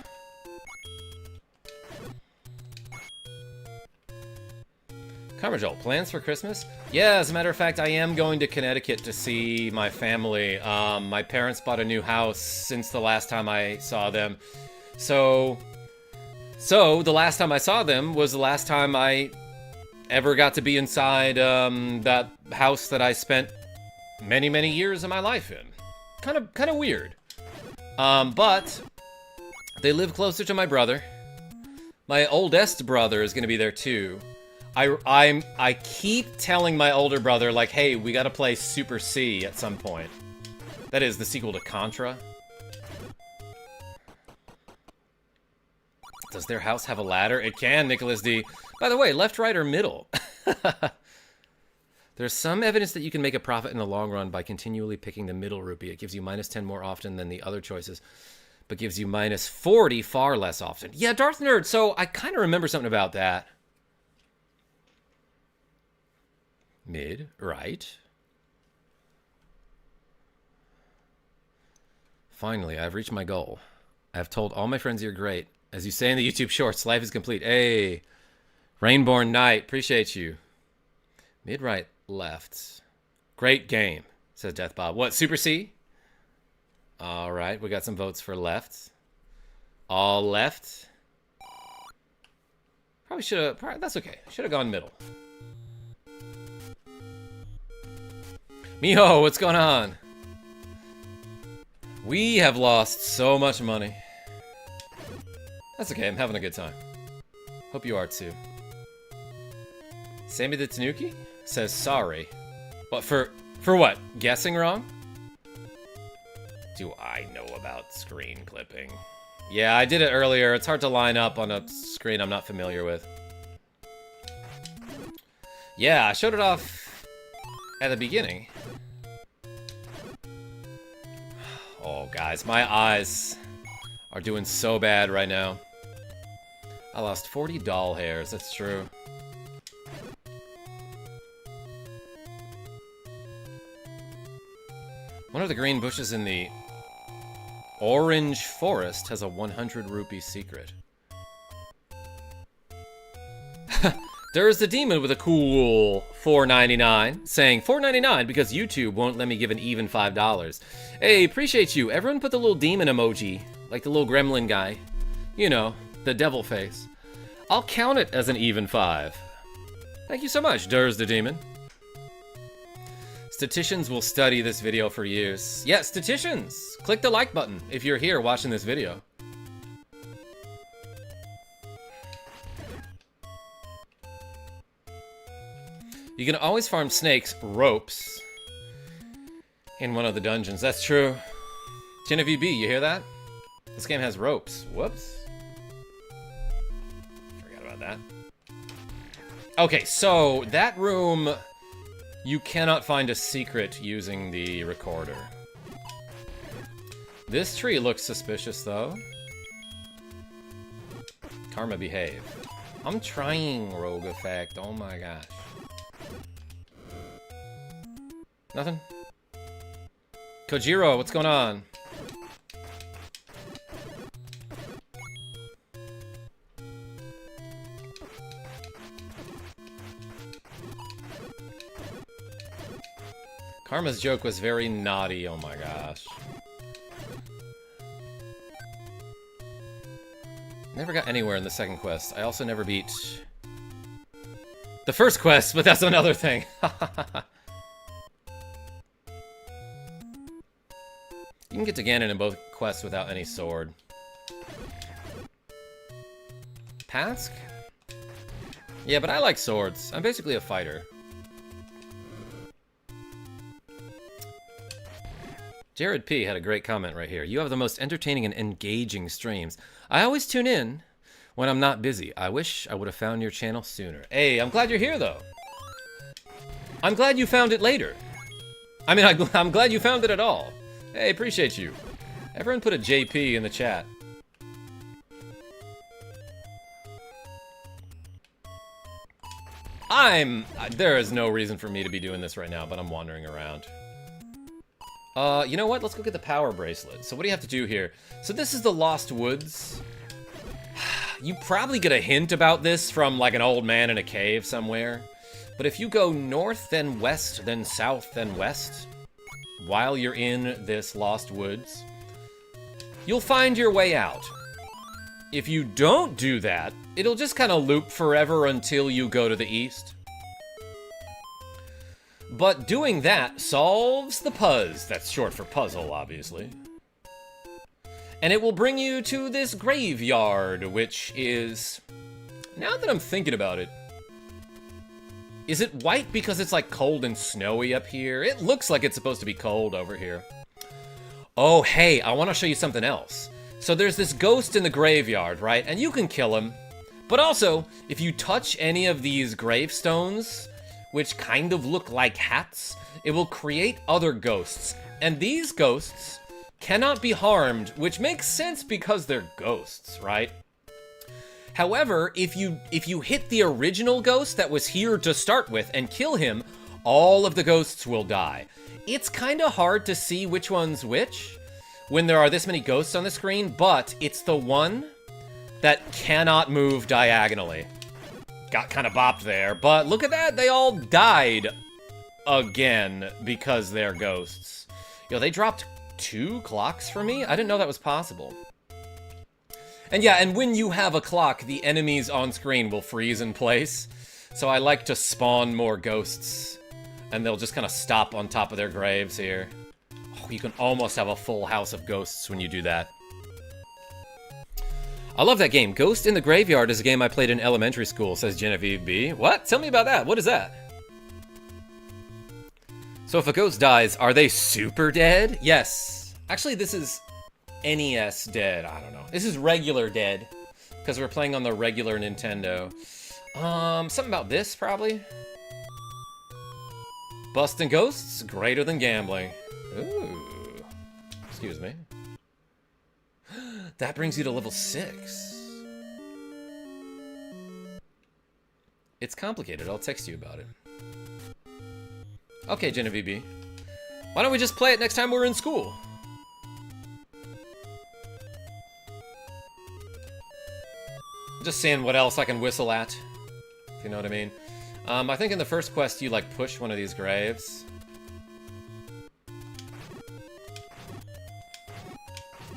Speaker 1: KarmaJolt, plans for Christmas? Yeah, as a matter of fact, I am going to Connecticut to see my family. My parents bought a new house since the last time I saw them. So the last time I saw them was the last time I ever got to be inside that house that I spent many, many years of my life in. Kind of weird. But they live closer to my brother. My oldest brother is going to be there too. I keep telling my older brother, like, hey, we gotta play Super C at some point. That is the sequel to Contra. Does their house have a ladder? It can, Nicholas D. By the way, left, right, or middle? There's some evidence that you can make a profit in the long run by continually picking the middle rupee. It gives you -10 more often than the other choices, but gives you -40 far less often. Yeah, Darth Nerd, so I kind of remember something about that. Mid, right. Finally, I've reached my goal. I've told all my friends you're great. As you say in the YouTube shorts, life is complete. Hey, Rainborn Knight, appreciate you. Mid, right, left. Great game, says Death Bob. What, Super C? All right, we got some votes for left. All left. Probably should have, that's okay. Should have gone middle. Miho, what's going on? We have lost so much money. That's okay, I'm having a good time. Hope you are too. Sammy the Tanuki says sorry. But for what? Guessing wrong? Do I know about screen clipping? Yeah, I did it earlier. It's hard to line up on a screen I'm not familiar with. Yeah, I showed it off at the beginning. Oh, guys, my eyes are doing so bad right now. I lost 40 doll hairs, that's true. One of the green bushes in the orange forest has a 100 rupee secret. There's the demon with a cool $4.99, saying $4.99 because YouTube won't let me give an even $5. Hey, appreciate you. Everyone put the little demon emoji, like the little gremlin guy. You know, the devil face. I'll count it as an even 5. Thank you so much, Durs the demon. Statisticians will study this video for years. Yeah, statisticians! Click the like button if you're here watching this video. You can always farm snakes, ropes, in one of the dungeons. That's true. Genevieve B, you hear that? This game has ropes. Whoops. Forgot about that. Okay, so that room, you cannot find a secret using the recorder. This tree looks suspicious, though. Karma, behave. I'm trying, Rogue Effect. Oh my gosh. Nothing? Kojiro, what's going on? Karma's joke was very naughty, oh my gosh. Never got anywhere in the second quest. I also never beat the first quest, but that's another thing. You can get to Ganon in both quests without any sword. Pask? Yeah, but I like swords. I'm basically a fighter. Jared P. had a great comment right here. You have the most entertaining and engaging streams. I always tune in when I'm not busy. I wish I would have found your channel sooner. Hey, I'm glad you're here, though. I'm glad you found it later. I mean, I'm glad you found it at all. Hey, appreciate you. Everyone put a JP in the chat. There is no reason for me to be doing this right now, but I'm wandering around. You know what? Let's go get the power bracelet. So what do you have to do here? So this is the Lost Woods. You probably get a hint about this from like an old man in a cave somewhere. But if you go north, then west, then south, then west, while you're in this Lost Woods, you'll find your way out. If you don't do that, it'll just kind of loop forever until you go to the east. But doing that solves the puzz. That's short for puzzle, obviously. And it will bring you to this graveyard, which is, now that I'm thinking about it, is it white because it's like cold and snowy up here? It looks like it's supposed to be cold over here. Oh, hey, I want to show you something else. So there's this ghost in the graveyard, right? And you can kill him, But also, if you touch any of these gravestones, which kind of look like hats, it will create other ghosts. And these ghosts cannot be harmed, which makes sense because they're ghosts, right? However, if you hit the original ghost that was here to start with and kill him, all of the ghosts will die. It's kind of hard to see which one's which when there are this many ghosts on the screen, but it's the one that cannot move diagonally. Got kind of bopped there, but look at that, they all died again because they're ghosts. Yo, they dropped 2 clocks for me? I didn't know that was possible. And yeah, and when you have a clock, the enemies on screen will freeze in place. So I like to spawn more ghosts, and they'll just kind of stop on top of their graves here. Oh, you can almost have a full house of ghosts when you do that. I love that game. Ghost in the Graveyard is a game I played in elementary school, says Genevieve B. What? Tell me about that. What is that? So if a ghost dies, are they super dead? Yes. Actually, this is NES dead. I don't know. This is regular dead, because we're playing on the regular Nintendo. Something about this, probably. Busting ghosts, greater than gambling. Ooh. Excuse me. That brings you to level 6. It's complicated. I'll text you about it. Okay, Genevieve B. Why don't we just play it next time we're in school? Just seeing what else I can whistle at, if you know what I mean. I think in the first quest you, like, push one of these graves.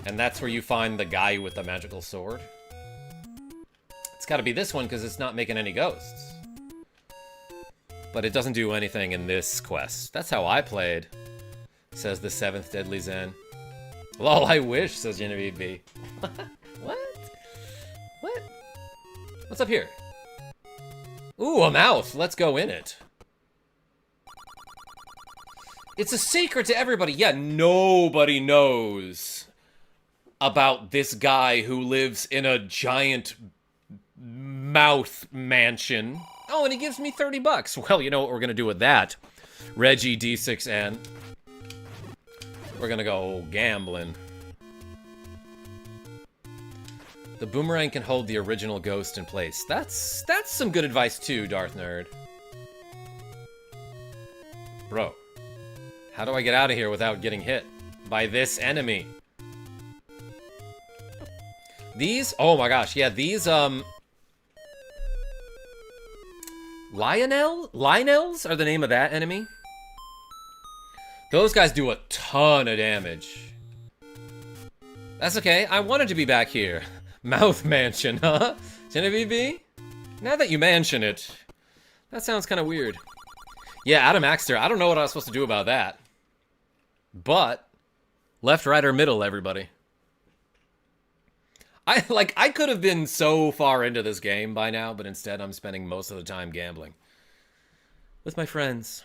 Speaker 1: And that's where you find the guy with the magical sword. It's gotta be this one, because it's not making any ghosts. But it doesn't do anything in this quest. That's how I played, says the 7th Deadly Zen. Lol, I wish, says Genevieve B. What? What? What's up here? Ooh, a mouth. Let's go in it. It's a secret to everybody. Yeah, nobody knows about this guy who lives in a giant mouth mansion. Oh, and he gives me 30 bucks. Well, you know what we're gonna do with that. Reggie D6N. We're gonna go gambling. The boomerang can hold the original ghost in place. That's some good advice too, Darth Nerd. Bro, how do I get out of here without getting hit by this enemy? These, oh my gosh, yeah, these, Lionels are the name of that enemy. Those guys do a ton of damage. That's okay, I wanted to be back here. Mouth mansion, huh? Genevieve B? Now that you mention it, that sounds kind of weird. Yeah, Adam Axter, I don't know what I was supposed to do about that. But, left, right, or middle, everybody. I could have been so far into this game by now, but instead I'm spending most of the time gambling. With my friends.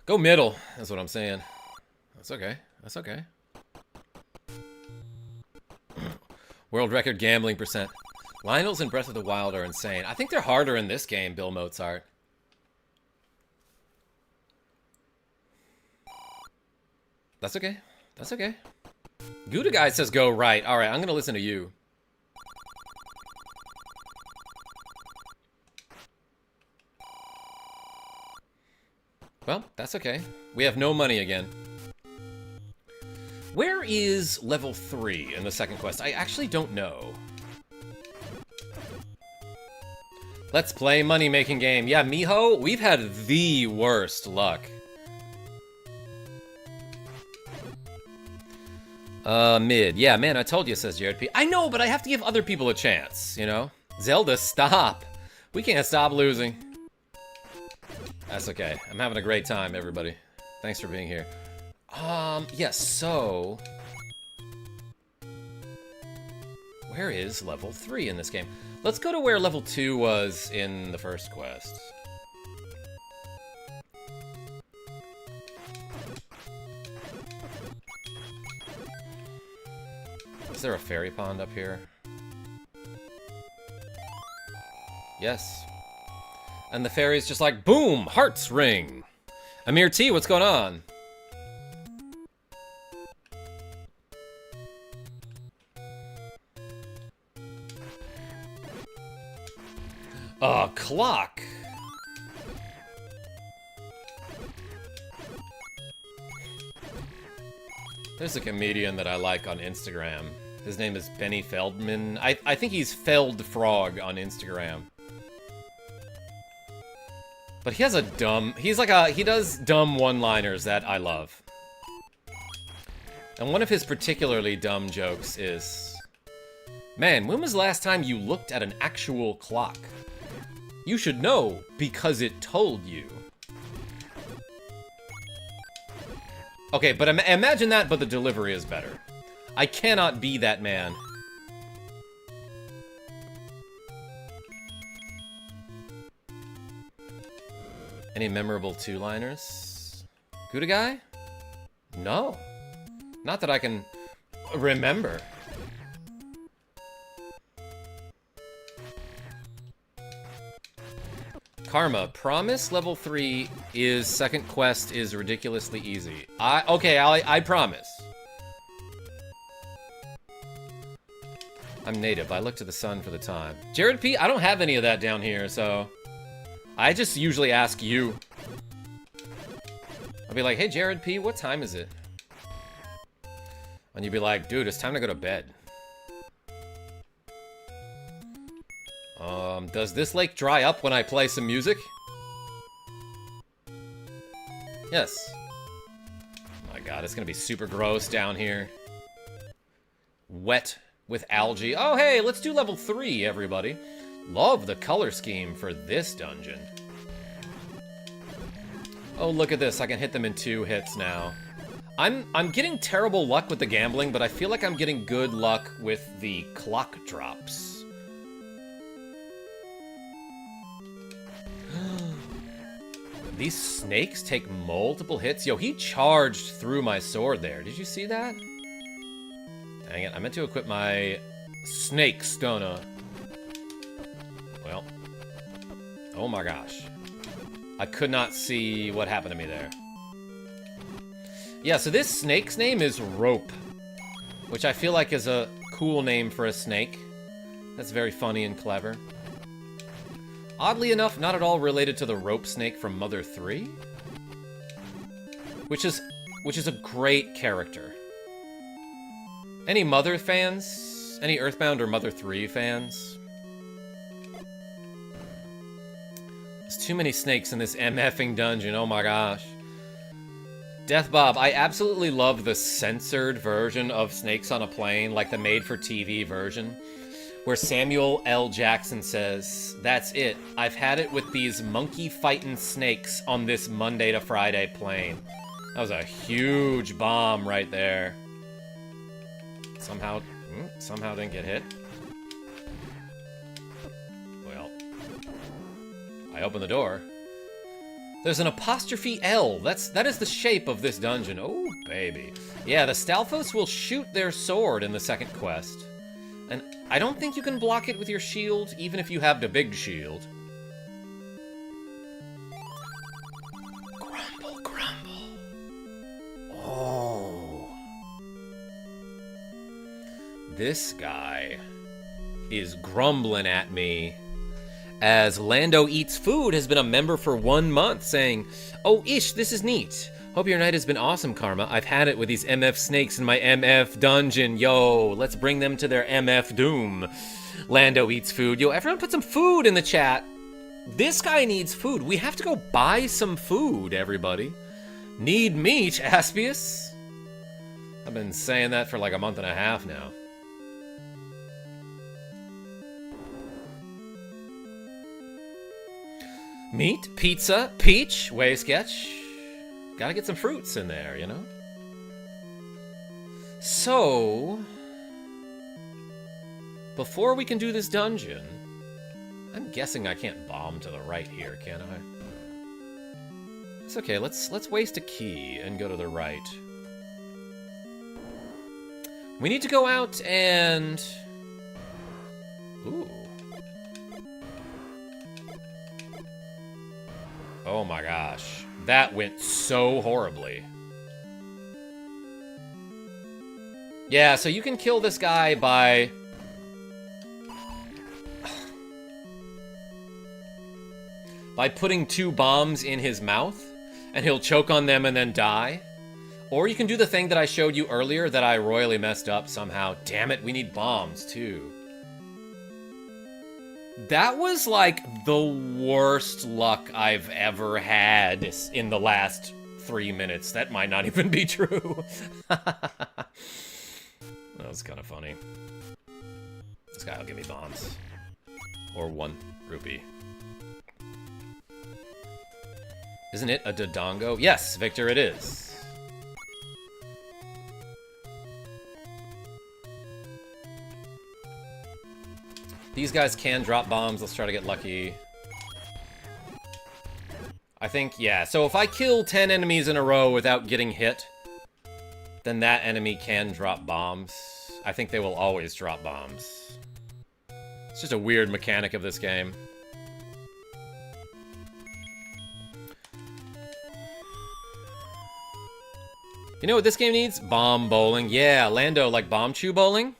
Speaker 1: Go middle, that's what I'm saying. That's okay, that's okay. World record gambling percent. Lionels in Breath of the Wild are insane. I think they're harder in this game, Bill Mozart. That's okay, that's okay. Gouda Guy says go right. Alright, I'm gonna listen to you. Well, that's okay. We have no money again. Where is level 3 in the second quest? I actually don't know. Let's play money-making game. Yeah, Miho, we've had the worst luck. Mid. Yeah, man, I told you, says Jared P. I know, but I have to give other people a chance, you know? Zelda, stop. We can't stop losing. That's okay. I'm having a great time, everybody. Thanks for being here. Yes, so... Where is level 3 in this game? Let's go to where level 2 was in the first quest. Is there a fairy pond up here? Yes. And the fairy's just like, boom! Hearts ring! Amir T, what's going on? A clock! There's a comedian that I like on Instagram. His name is Benny Feldman. I think he's Feld Frog on Instagram. But he has a dumb... he does dumb one-liners that I love. And one of his particularly dumb jokes is... Man, when was the last time you looked at an actual clock? You should know, because it told you. Okay, but imagine that, but the delivery is better. I cannot be that man. Any memorable two-liners? Gouda guy? No. Not that I can remember. Karma, promise level 3 is second quest is ridiculously easy. I promise. I'm native. I look to the sun for the time. Jared P, I don't have any of that down here, so I just usually ask you. I'll be like, hey, Jared P, what time is it? And you'd be like, dude, it's time to go to bed. Does this lake dry up when I play some music? Yes. Oh my god, it's gonna be super gross down here. Wet with algae. Oh, hey, let's do level 3, everybody. Love the color scheme for this dungeon. Oh, look at this. I can hit them in 2 hits now. I'm getting terrible luck with the gambling, but I feel like I'm getting good luck with the clock drops. These snakes take multiple hits. Yo, he charged through my sword there. Did you see that? Dang it, I meant to equip my snake stunner. Well. Oh my gosh. I could not see what happened to me there. Yeah, so this snake's name is Rope, which I feel like is a cool name for a snake. That's very funny and clever. Oddly enough, not at all related to the rope snake from Mother 3. Which is a great character. Any Mother fans? Any Earthbound or Mother 3 fans? There's too many snakes in this MFing dungeon, oh my gosh. Death Bob, I absolutely love the censored version of Snakes on a Plane, like the made-for-TV version, where Samuel L. Jackson says, "That's it. I've had it with these monkey-fighting snakes on this Monday to Friday plane." That was a huge bomb right there. Somehow didn't get hit. Well, I opened the door. There's an apostrophe L. That is the shape of this dungeon. Oh, baby. Yeah, the Stalfos will shoot their sword in the second quest. And I don't think you can block it with your shield, even if you have the big shield. Grumble, grumble. Oh. This guy is grumbling at me as Lando Eats Food has been a member for 1 month, saying, "Oh, ish, this is neat. Hope your night has been awesome, Karma. I've had it with these MF snakes in my MF dungeon. Yo, let's bring them to their MF doom." Lando Eats Food. Yo, everyone put some food in the chat. This guy needs food. We have to go buy some food, everybody. Need meat, Aspius. I've been saying that for like a month and a half now. Meat, pizza, peach, wave sketch. Gotta get some fruits in there, you know? So... before we can do this dungeon, I'm guessing I can't bomb to the right here, can I? It's okay, let's waste a key and go to the right. We need to go out and... Ooh. Oh my gosh. That went so horribly. Yeah, so you can kill this guy by... by putting 2 bombs in his mouth, and he'll choke on them and then die. Or you can do the thing that I showed you earlier that I royally messed up somehow. Damn it, we need bombs too. That was like the worst luck I've ever had in the last 3 minutes. That might not even be true. That was kind of funny. This guy will give me bombs. Or 1 rupee. Isn't it a Dodongo? Yes, Victor, it is. These guys can drop bombs. Let's try to get lucky. I think, yeah. So if I kill 10 enemies in a row without getting hit, then that enemy can drop bombs. I think they will always drop bombs. It's just a weird mechanic of this game. You know what this game needs? Bomb bowling. Yeah, Lando, like bomb chew bowling?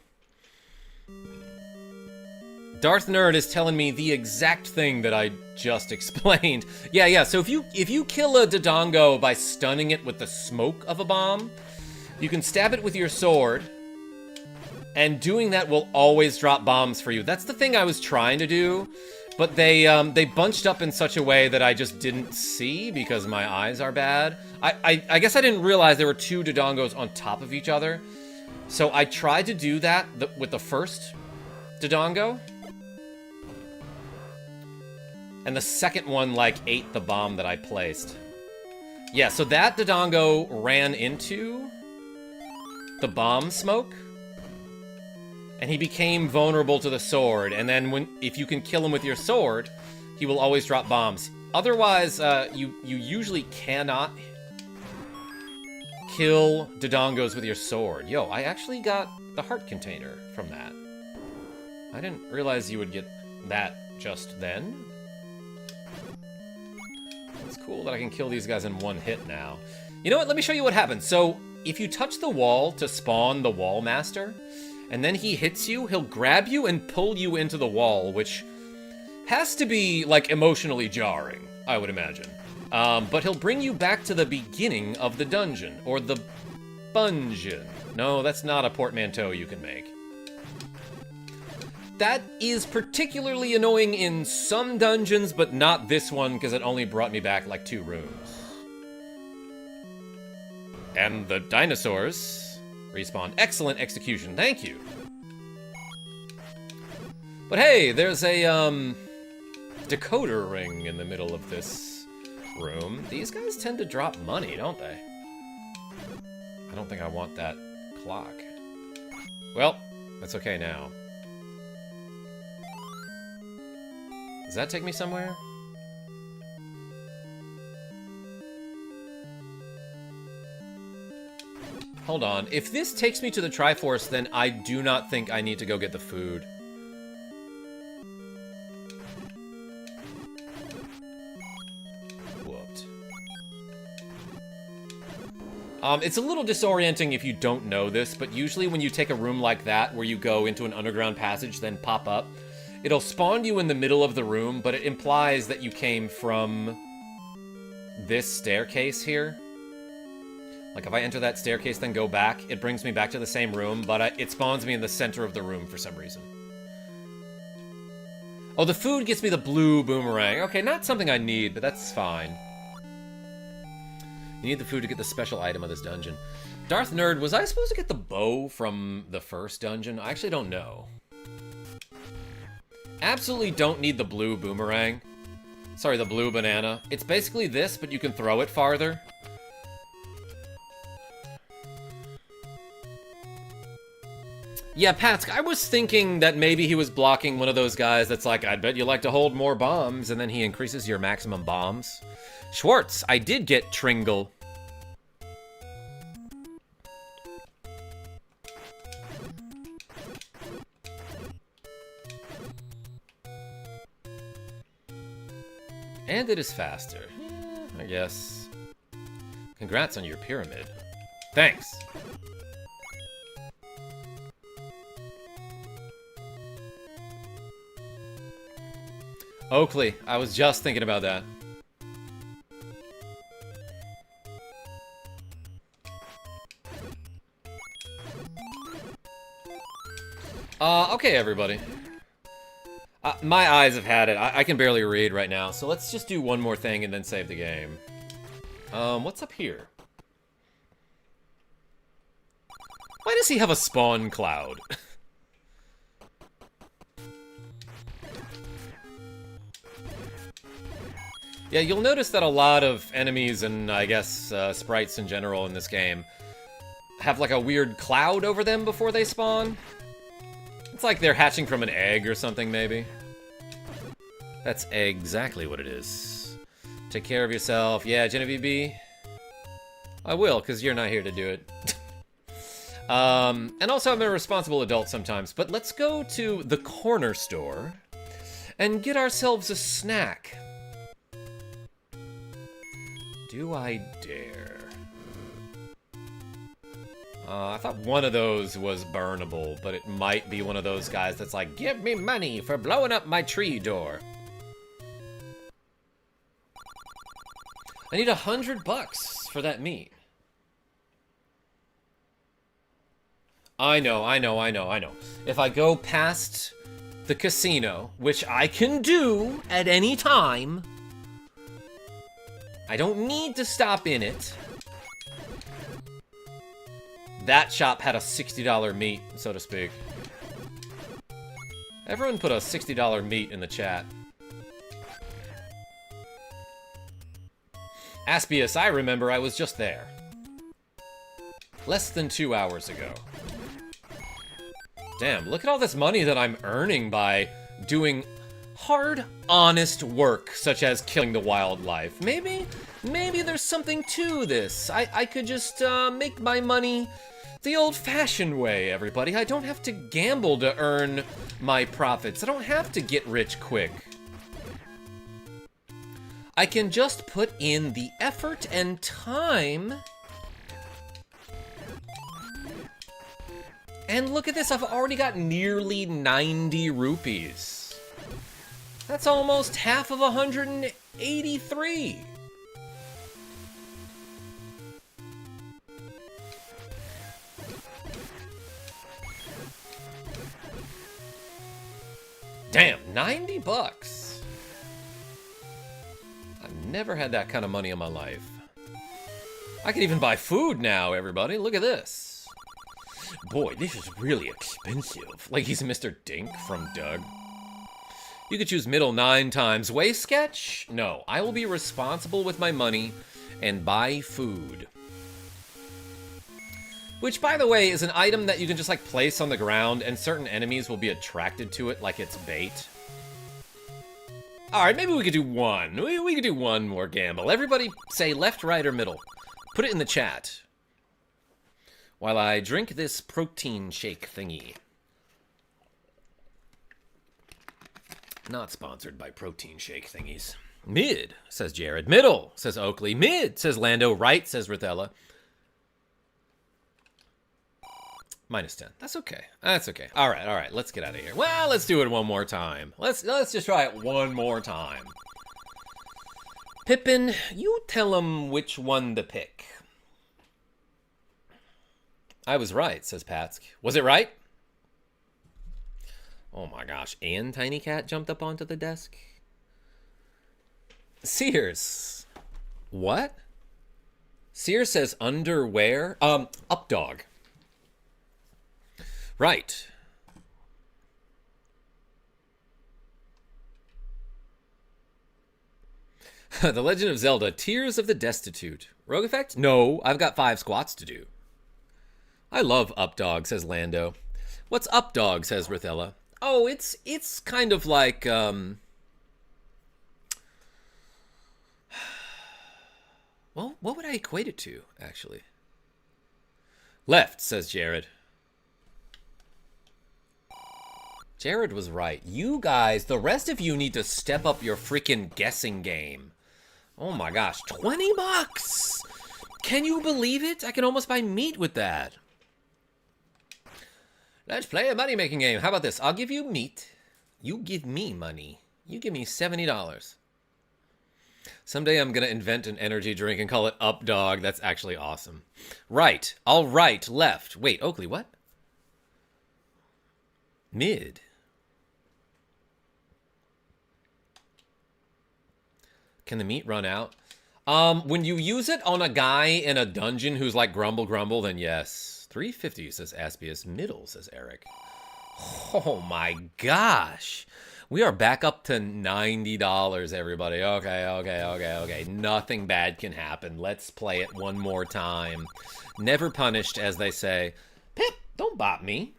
Speaker 1: Darth Nerd is telling me the exact thing that I just explained. Yeah, so if you kill a Dodongo by stunning it with the smoke of a bomb, you can stab it with your sword, and doing that will always drop bombs for you. That's the thing I was trying to do, but they bunched up in such a way that I just didn't see because my eyes are bad. I guess I didn't realize there were 2 Dodongos on top of each other, so I tried to do that with the first Dodongo. And the second one, like, ate the bomb that I placed. Yeah, so that Dodongo ran into the bomb smoke. And he became vulnerable to the sword. And then if you can kill him with your sword, he will always drop bombs. Otherwise, you usually cannot kill Dodongos with your sword. Yo, I actually got the heart container from that. I didn't realize you would get that just then. It's cool that I can kill these guys in 1 hit now. You know what? Let me show you what happens. So, if you touch the wall to spawn the Wall Master, and then he hits you, he'll grab you and pull you into the wall, which has to be, like, emotionally jarring, I would imagine. But he'll bring you back to the beginning of the dungeon, or the bungeon. No, that's not a portmanteau you can make. That is particularly annoying in some dungeons, but not this one, because it only brought me back, like, 2 rooms. And the dinosaurs respawn. Excellent execution, thank you. But hey, there's a, decoder ring in the middle of this room. These guys tend to drop money, don't they? I don't think I want that clock. Well, that's okay now. Does that take me somewhere? Hold on. If this takes me to the Triforce, then I do not think I need to go get the food. Whooped. It's a little disorienting if you don't know this, but usually when you take a room like that, where you go into an underground passage, then pop up, it'll spawn you in the middle of the room, but it implies that you came from this staircase here. Like, if I enter that staircase, then go back, it brings me back to the same room, but it spawns me in the center of the room for some reason. Oh, the food gets me the blue boomerang. Okay, not something I need, but that's fine. You need the food to get the special item of this dungeon. Darth Nerd, was I supposed to get the bow from the first dungeon? I actually don't know. Absolutely don't need the blue boomerang. Sorry, the blue banana. It's basically this, but you can throw it farther. Yeah, Patsk, I was thinking that maybe he was blocking one of those guys that's like, I'd bet you like to hold more bombs, and then he increases your maximum bombs. Schwartz, I did get Tringle. And it is faster. I guess. Congrats on your pyramid. Thanks. Oakley, I was just thinking about that. Okay, everybody. My eyes have had it. I can barely read right now, so let's just do one more thing and then save the game. What's up here? Why does he have a spawn cloud? Yeah, you'll notice that a lot of enemies and, I guess, sprites in general in this game have like a weird cloud over them before they spawn. It's like they're hatching from an egg or something, maybe. That's exactly what it is. Take care of yourself. Yeah, Genevieve B. I will, because you're not here to do it. And also, I'm a responsible adult sometimes. But let's go to the corner store and get ourselves a snack. Do I dare? I thought one of those was burnable, but it might be one of those guys that's like, give me money for blowing up my tree door. I need $100 for that meat. I know. If I go past the casino, which I can do at any time, I don't need to stop in it. That shop had a $60 meat, so to speak. Everyone put a $60 meat in the chat. Aspius, I remember I was just there. Less than 2 hours ago. Damn, look at all this money that I'm earning by doing hard, honest work, such as killing the wildlife. Maybe there's something to this. I could just make my money the old-fashioned way, everybody. I don't have to gamble to earn my profits. I don't have to get rich quick. I can just put in the effort and time. And look at this, I've already got nearly 90 rupees. That's almost half of 183. Damn, 90 bucks. I've never had that kind of money in my life. I can even buy food now, everybody. Look at this. Boy, this is really expensive. Like he's Mr. Dink from Doug. You could choose middle 9 times. Wave sketch? No, I will be responsible with my money and buy food. Which, by the way, is an item that you can just, like, place on the ground, and certain enemies will be attracted to it like it's bait. Alright, maybe we could do one. We could do one more gamble. Everybody say left, right, or middle. Put it in the chat. While I drink this protein shake thingy. Not sponsored by protein shake thingies. Mid, says Jared. Middle, says Oakley. Mid, says Lando. Right, says Rithella. -10. That's okay. That's okay. All right. Let's get out of here. Well, let's do it one more time. Let's just try it one more time. Pippin, you tell him which one to pick. I was right, says Patsk. Was it right? Oh my gosh. And Tiny Cat jumped up onto the desk. Sears. What? Sears says underwear. Updog. Right. The Legend of Zelda, Tears of the Destitute. Rogue effect? No, I've got 5 squats to do. I love Updog, says Lando. What's up, dog, says Rithella. Oh, it's kind of like, well, what would I equate it to, actually? Left, says Jared. Jared was right. You guys, the rest of you need to step up your freaking guessing game. Oh my gosh, 20 bucks! Can you believe it? I can almost buy meat with that. Let's play a money-making game. How about this? I'll give you meat. You give me money. You give me $70. Someday I'm going to invent an energy drink and call it Up Dog. That's actually awesome. Right. All right. Left. Wait, Oakley, what? Mid. Can the meat run out? When you use it on a guy in a dungeon who's like grumble grumble, then yes. 350 says Aspius. Middle says Eric. Oh my gosh. We are back up to $90, everybody. Okay. Nothing bad can happen. Let's play it one more time. Never punished, as they say. Pip, don't bop me.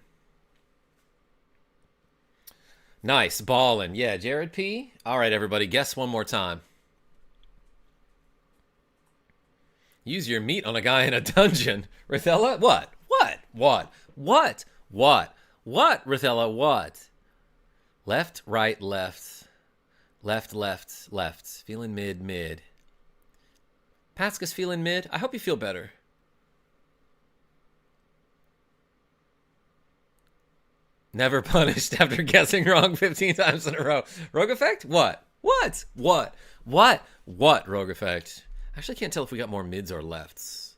Speaker 1: Nice, ballin'. Yeah, Jared P. All right, everybody, guess one more time. Use your meat on a guy in a dungeon. Rithella, what? What, Rithella, what? Left, right, left. Left. Feeling mid. Pasca's feeling mid. I hope you feel better. Never punished after guessing wrong 15 times in a row. Rogue Effect? What? Rogue Effect? I actually can't tell if we got more mids or lefts.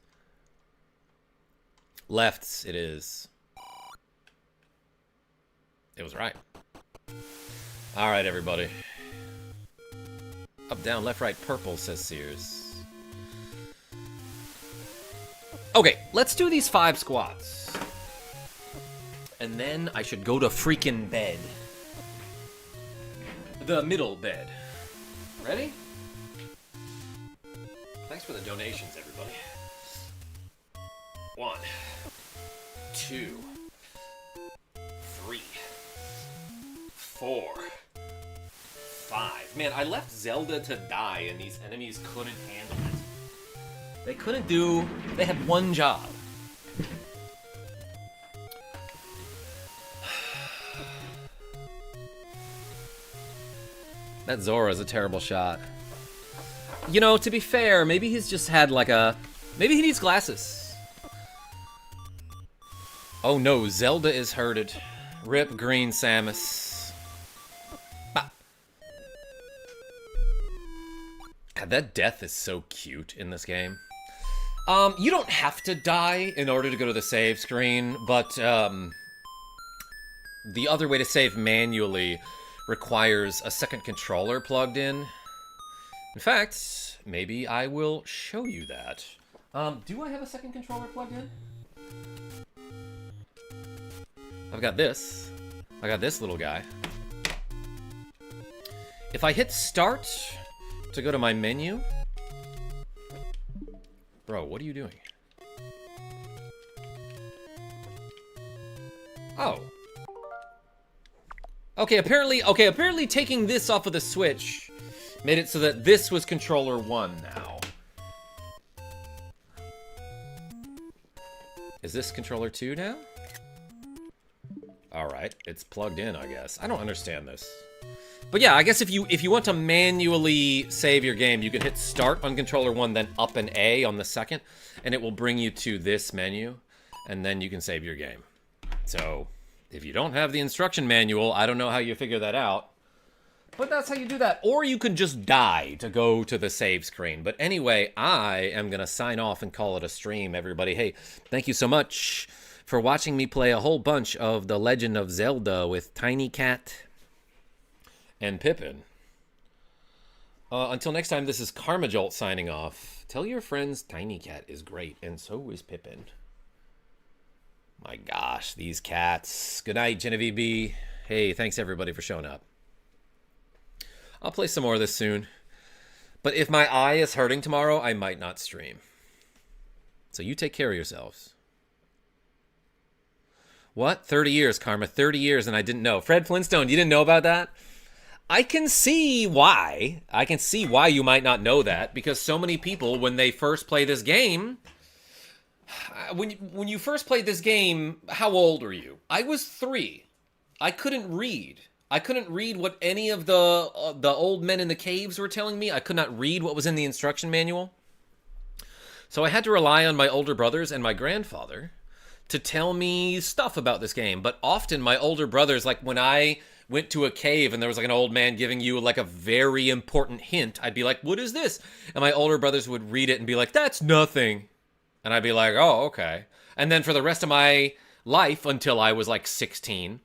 Speaker 1: Lefts, it is. It was right. All right, everybody. Up, down, left, right, purple, says Sears. Okay, let's do these 5 squats. And then I should go to freaking bed. The middle bed. Ready? Thanks for the donations, everybody. 1, 2, 3, 4, 5. Man, I left Zelda to die and these enemies couldn't handle it. They had one job. That Zora's a terrible shot. You know, to be fair, maybe he's just had like a... Maybe he needs glasses. Oh no, Zelda is hurted. Rip Green Samus. Bah. God, that death is so cute in this game. You don't have to die in order to go to the save screen, but the other way to save manually requires a second controller plugged in. In fact, maybe I will show you that. Do I have a second controller plugged in? I've got this. I got this little guy. If I hit start to go to my menu... Bro, what are you doing? Oh. Okay, apparently taking this off of the Switch made it so that this was controller 1 now. Is this controller 2 now? Alright, it's plugged in, I guess. I don't understand this. But yeah, I guess if you want to manually save your game, you can hit start on controller 1, then up and A on the second, and it will bring you to this menu, and then you can save your game. So, if you don't have the instruction manual, I don't know how you figure that out. But that's how you do that. Or you can just die to go to the save screen. But anyway, I am going to sign off and call it a stream, everybody. Hey, thank you so much for watching me play a whole bunch of The Legend of Zelda with Tiny Cat and Pippin. Until next time, this is KarmaJolt signing off. Tell your friends Tiny Cat is great, and so is Pippin. My gosh, these cats. Good night, Genevieve B. Hey, thanks everybody for showing up. I'll play some more of this soon. But if my eye is hurting tomorrow, I might not stream. So you take care of yourselves. What? 30 years, Karma. 30 years, and I didn't know. Fred Flintstone, you didn't know about that? I can see why. I can see why you might not know that, because so many people, when they first play this game, when you first played this game, how old were you? I was 3. I couldn't read. I couldn't read what any of the old men in the caves were telling me. I could not read what was in the instruction manual. So I had to rely on my older brothers and my grandfather to tell me stuff about this game. But often my older brothers, like when I went to a cave and there was like an old man giving you like a very important hint, I'd be like, what is this? And my older brothers would read it and be like, that's nothing. And I'd be like, oh, okay. And then for the rest of my life, until I was like 16,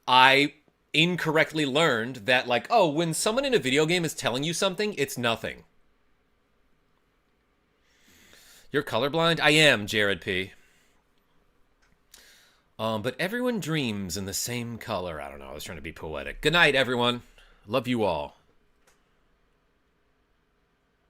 Speaker 1: I incorrectly learned that, like, oh, when someone in a video game is telling you something, it's nothing. You're colorblind? I am, Jared P. But everyone dreams in the same color. I don't know, I was trying to be poetic. Good night, everyone. Love you all.